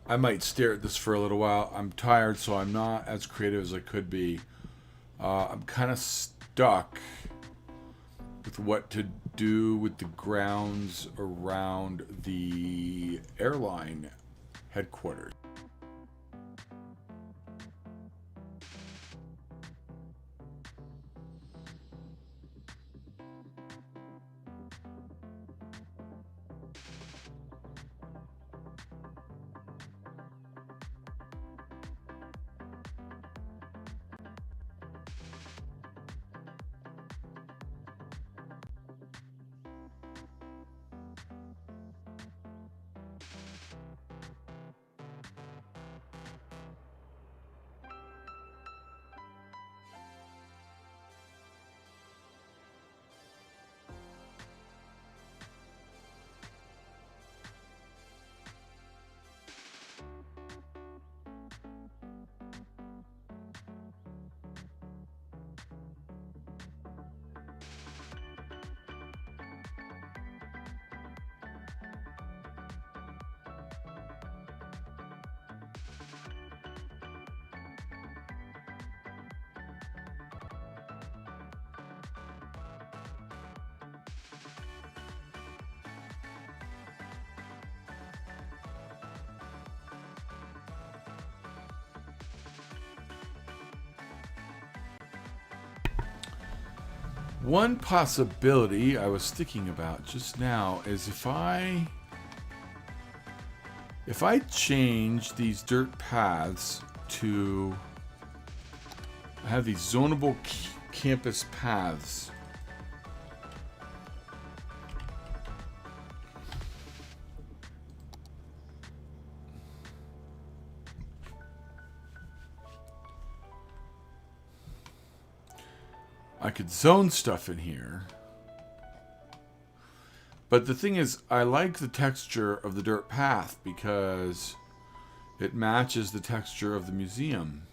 I might stare at this for a little while. I'm tired, so I'm not as creative as I could be. I'm kind of stuck with what to do with the grounds around the airline headquarters. One possibility I was thinking about just now is if I change these dirt paths to have these zonable campus paths. I could zone stuff in here. But the thing is, I like the texture of the dirt path because it matches the texture of the museum.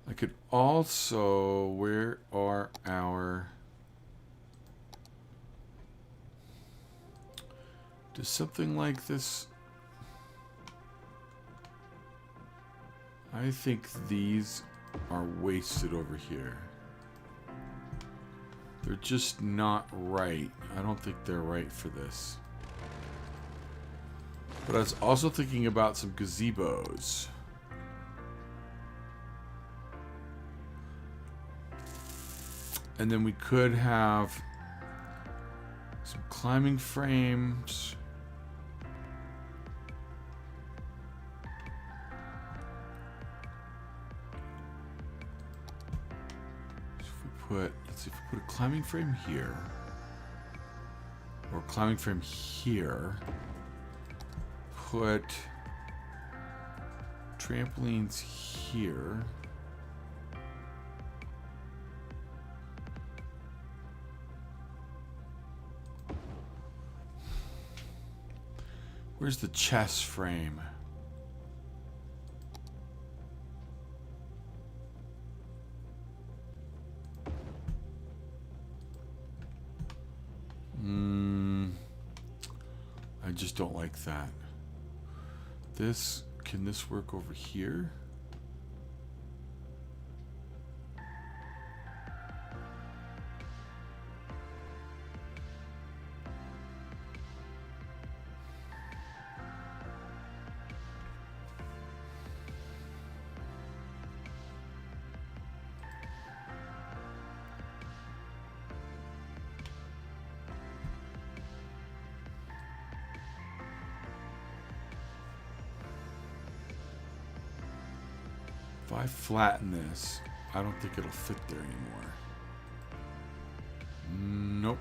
I could also, where are our... Does something like this... I think these are wasted over here. They're just not right. I don't think they're right for this. But I was also thinking about some gazebos. And then we could have some climbing frames. Let's see if we put a climbing frame here, or a climbing frame here, put trampolines here, where's the chess frame? I just don't like that. Can this work over here? If I flatten this, I don't think it'll fit there anymore. Nope.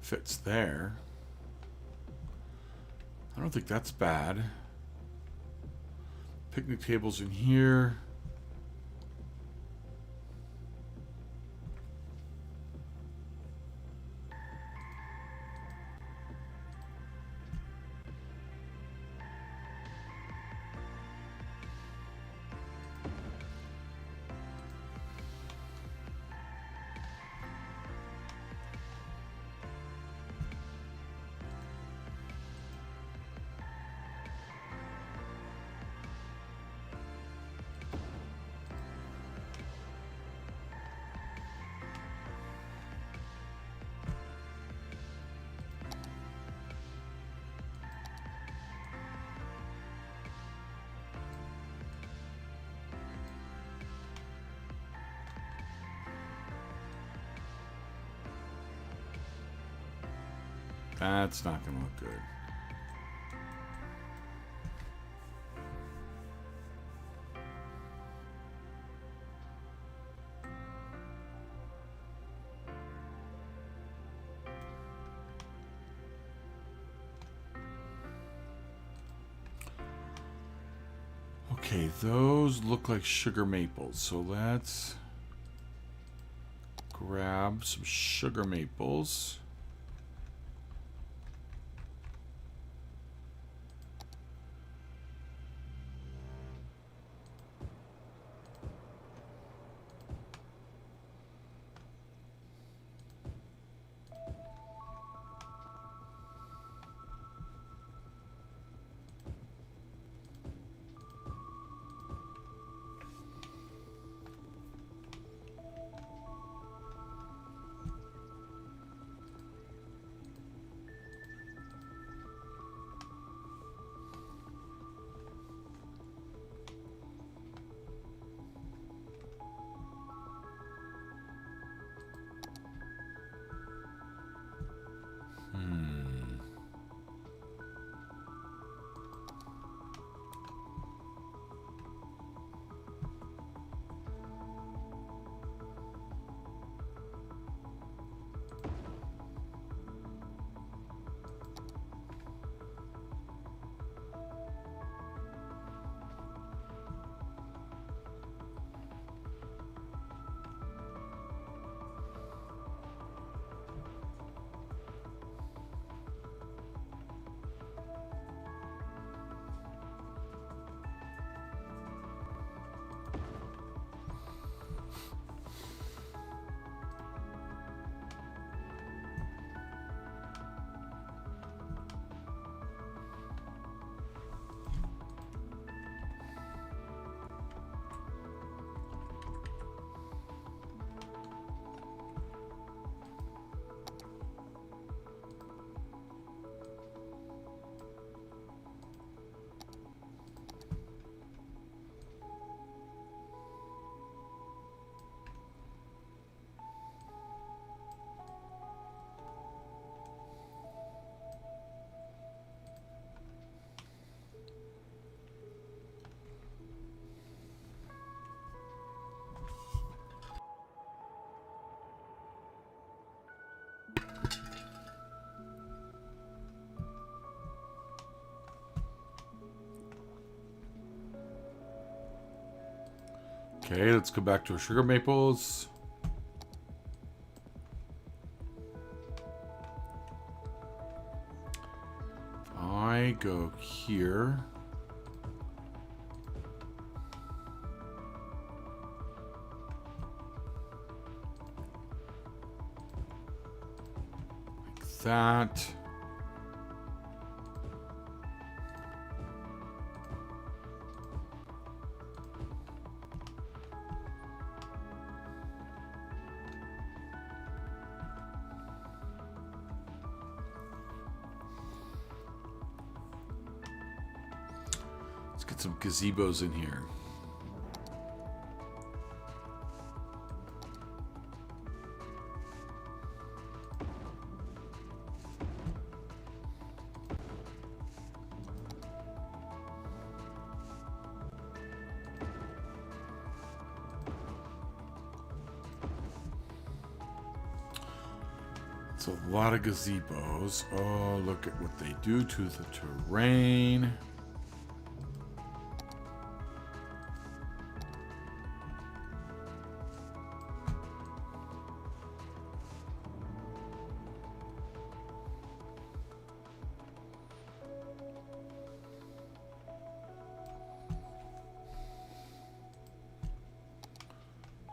Fits there. I don't think that's bad. Picnic tables in here. That's not going to look good. Okay, those look like sugar maples, so let's grab some sugar maples. Okay, let's go back to our sugar maples. I go here. Like that. Get some gazebos in here. It's a lot of gazebos. Oh, look at what they do to the terrain.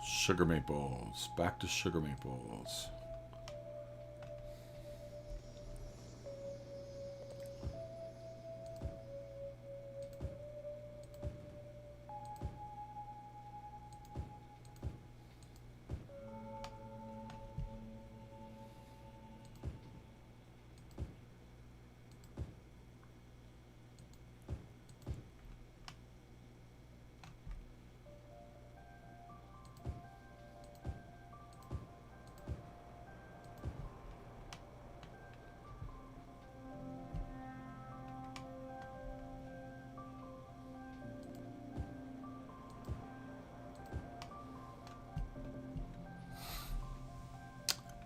Sugar maples. Back to sugar maples.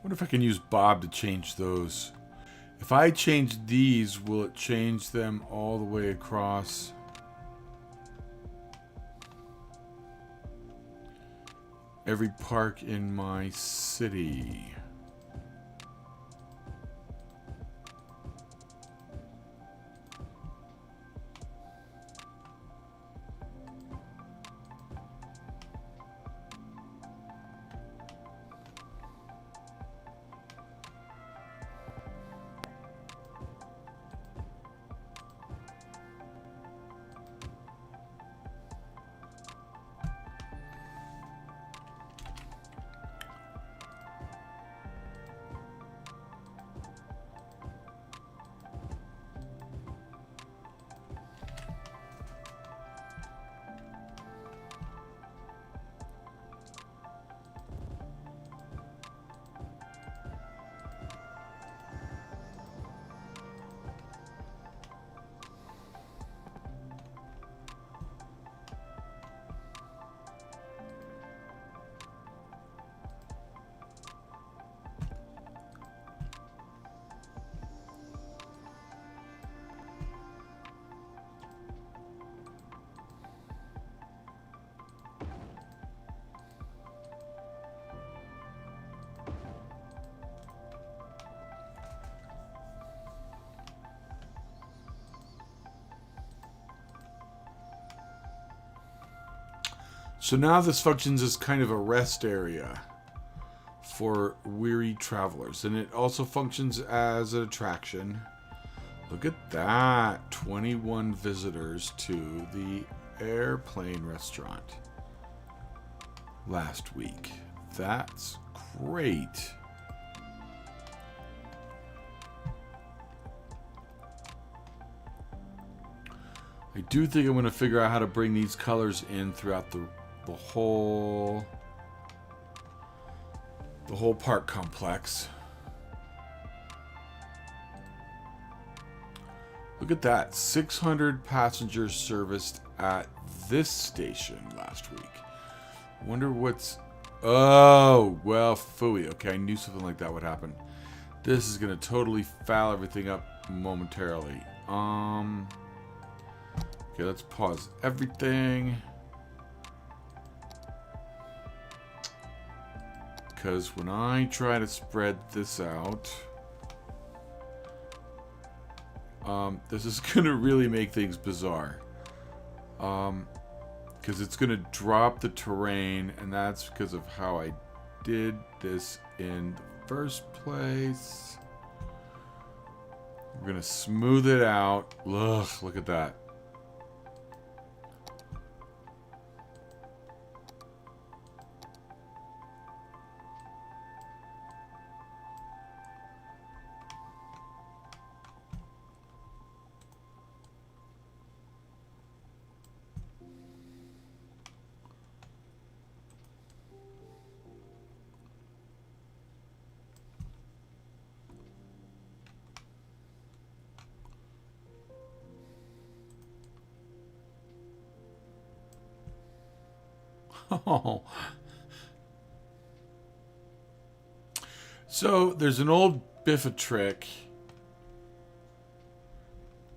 Wonder if I can use Bob to change those. If I change these, will it change them all the way across? Every park in my city. So now this functions as kind of a rest area for weary travelers. And it also functions as an attraction. Look at that. 21 visitors to the airplane restaurant last week. That's great. I do think I'm going to figure out how to bring these colors in throughout the whole park complex. Look at that. 600 passengers serviced at this station last week. Wonder what's... Oh, well, phooey. Okay, I knew something like that would happen. This is going to totally foul everything up momentarily. Okay, let's pause everything. because when I try to spread this out, this is going to really make things bizarre. Because it's going to drop the terrain, and that's because of how I did this in the first place. We're going to smooth it out. Ugh, look at that. Oh. So there's an old Biffa trick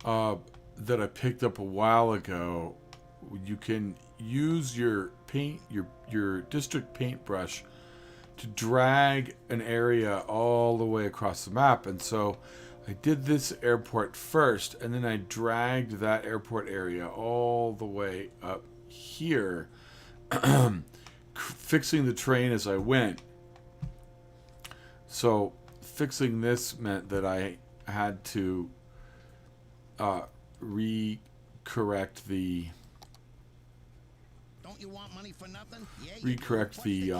that I picked up a while ago. You can use your paint, your district paintbrush, to drag an area all the way across the map. And so I did this airport first, and then I dragged that airport area all the way up here, fixing the terrain as I went. So fixing this meant that I had to recorrect the Don't you want money for nothing? Yeah, recorrect the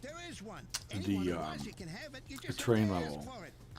there is one. the terrain level.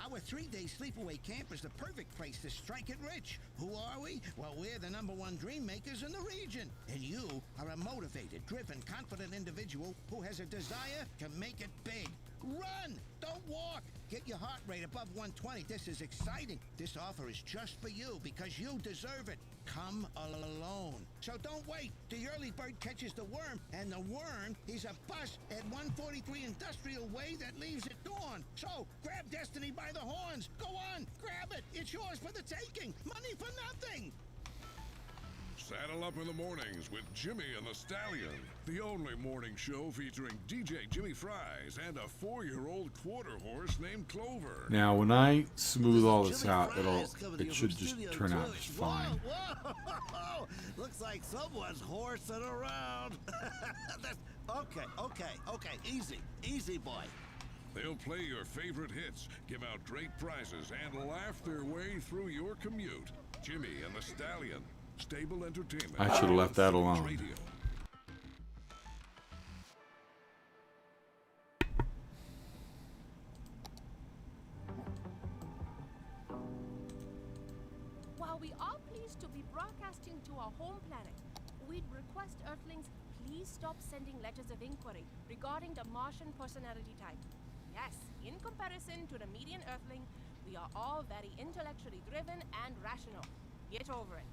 Our 3-day sleepaway camp is the perfect place to strike it rich. Who are we? Well, we're the #1 dream makers in the region. And you are a motivated, driven, confident individual who has a desire to make it big. Run! Don't walk! Get your heart rate above 120. This is exciting. This offer is just for you because you deserve it. Come alone. So don't wait. The early bird catches the worm, and the worm is a bus at 143 Industrial Way that leaves at dawn. So grab destiny by the horns. Go on, grab it. It's yours for the taking. Money for nothing. Saddle up in the mornings with Jimmy and the Stallion, the only morning show featuring DJ Jimmy Fries and a 4-year-old quarter horse named Clover. Now, when I smooth all this out, it should just turn out just fine. Whoa. Looks like someone's horsing around. Okay. Easy, boy. They'll play your favorite hits, give out great prizes, and laugh their way through your commute. Jimmy and the Stallion. Stable entertainment. I should have left that alone. Radio. While we are pleased to be broadcasting to our home planet, we'd request Earthlings please stop sending letters of inquiry regarding the Martian personality type. Yes, in comparison to the median Earthling, we are all very intellectually driven and rational. Get over it.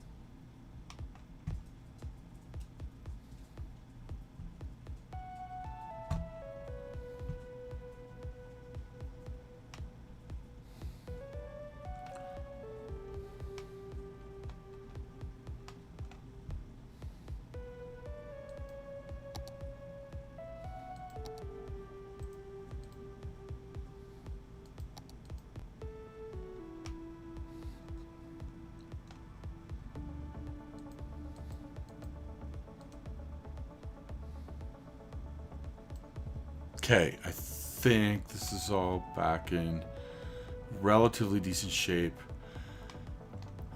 Okay, I think this is all back in relatively decent shape.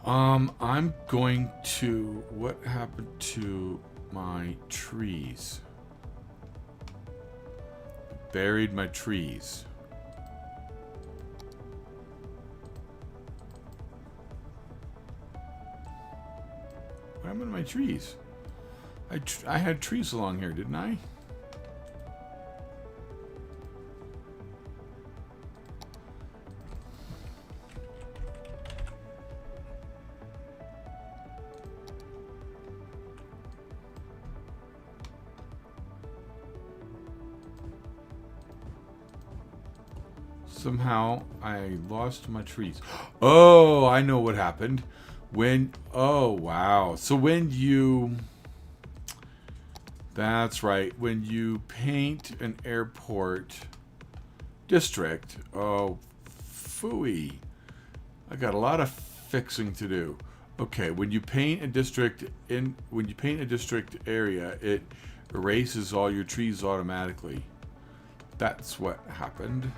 I'm going to... What happened to my trees? Buried my trees. What happened to my trees? I had trees along here, didn't I? Somehow I lost my trees. Oh, I know what happened. Oh, wow. So when you... That's right. When you paint an airport district. Oh, phooey. I got a lot of fixing to do. Okay, when you paint a district area, it erases all your trees automatically. That's what happened.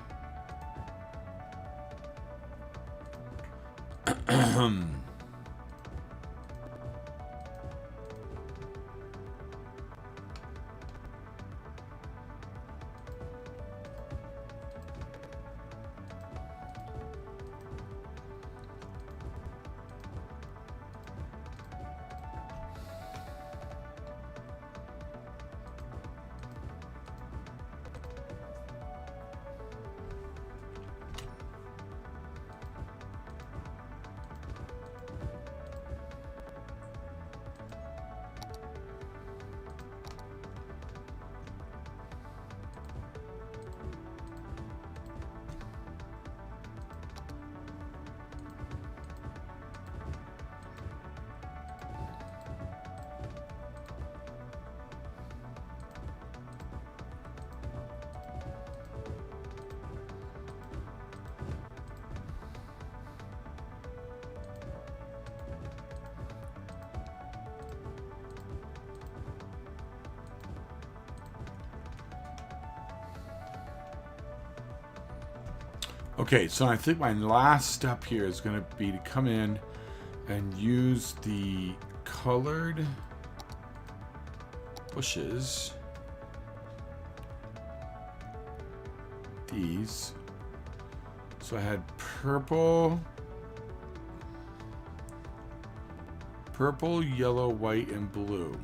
Okay, so I think my last step here is going to be to come in and use the colored bushes. These. So I had purple, yellow, white, and blue.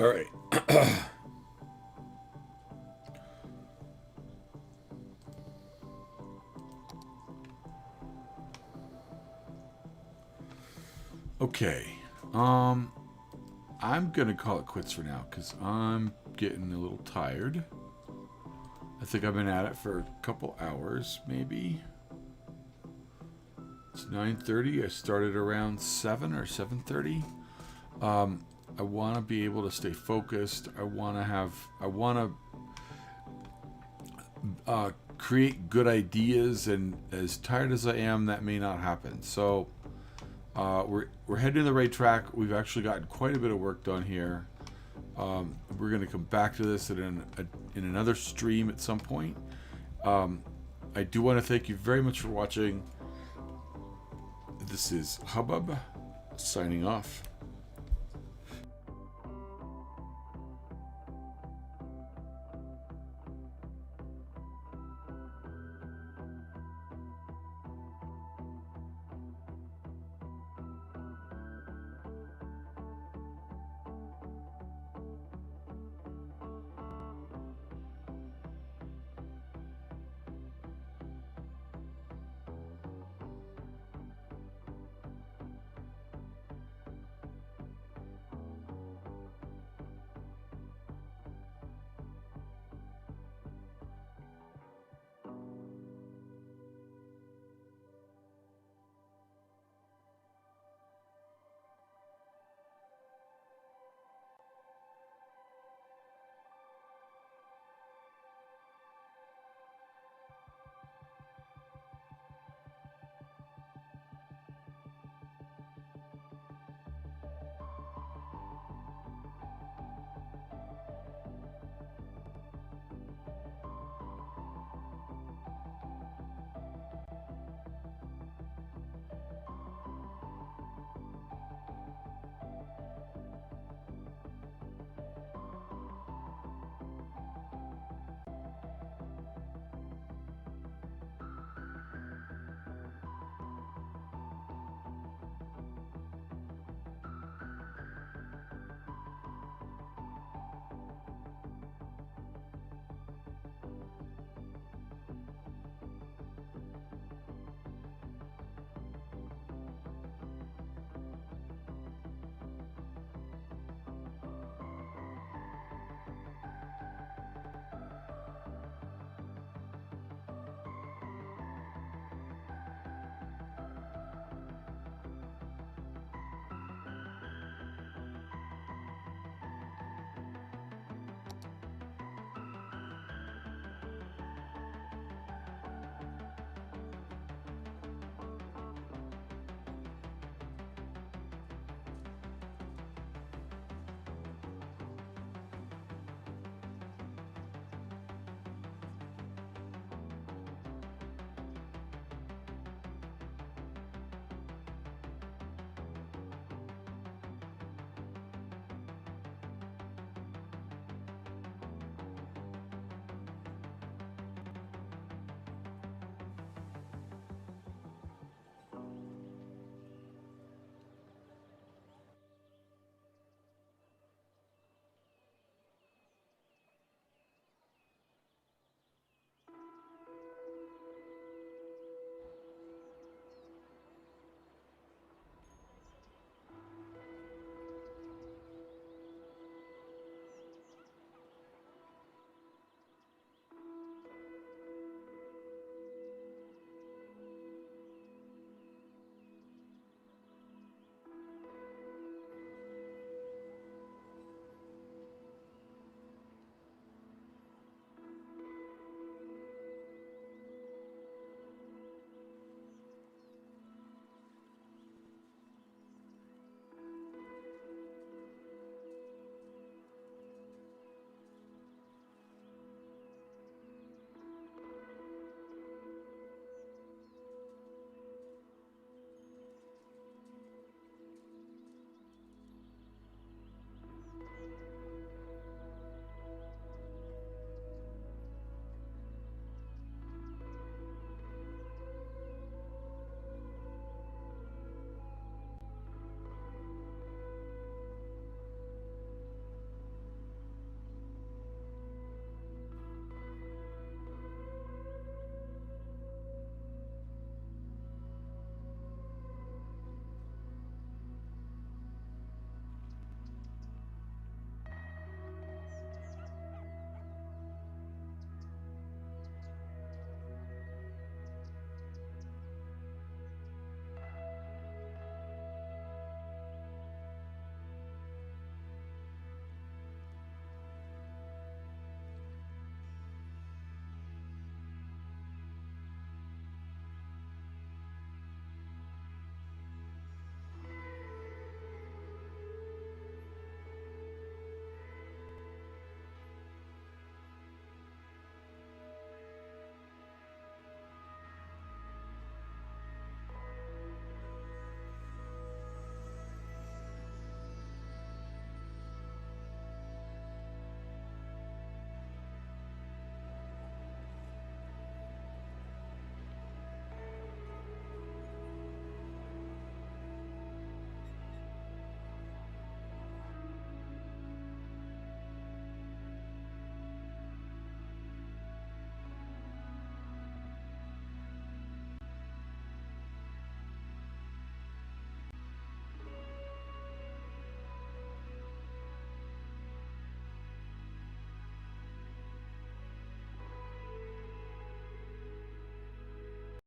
All right. Okay. I'm gonna call it quits for now because I'm getting a little tired. I think I've been at it for a couple hours, maybe. It's 9:30. I started around 7 or 7:30. I want to be able to stay focused. I want to create good ideas, and as tired as I am, that may not happen. So we're heading in the right track. We've actually gotten quite a bit of work done here. We're going to come back to this in another stream at some point. I do want to thank you very much for watching. This is Hubbub signing off.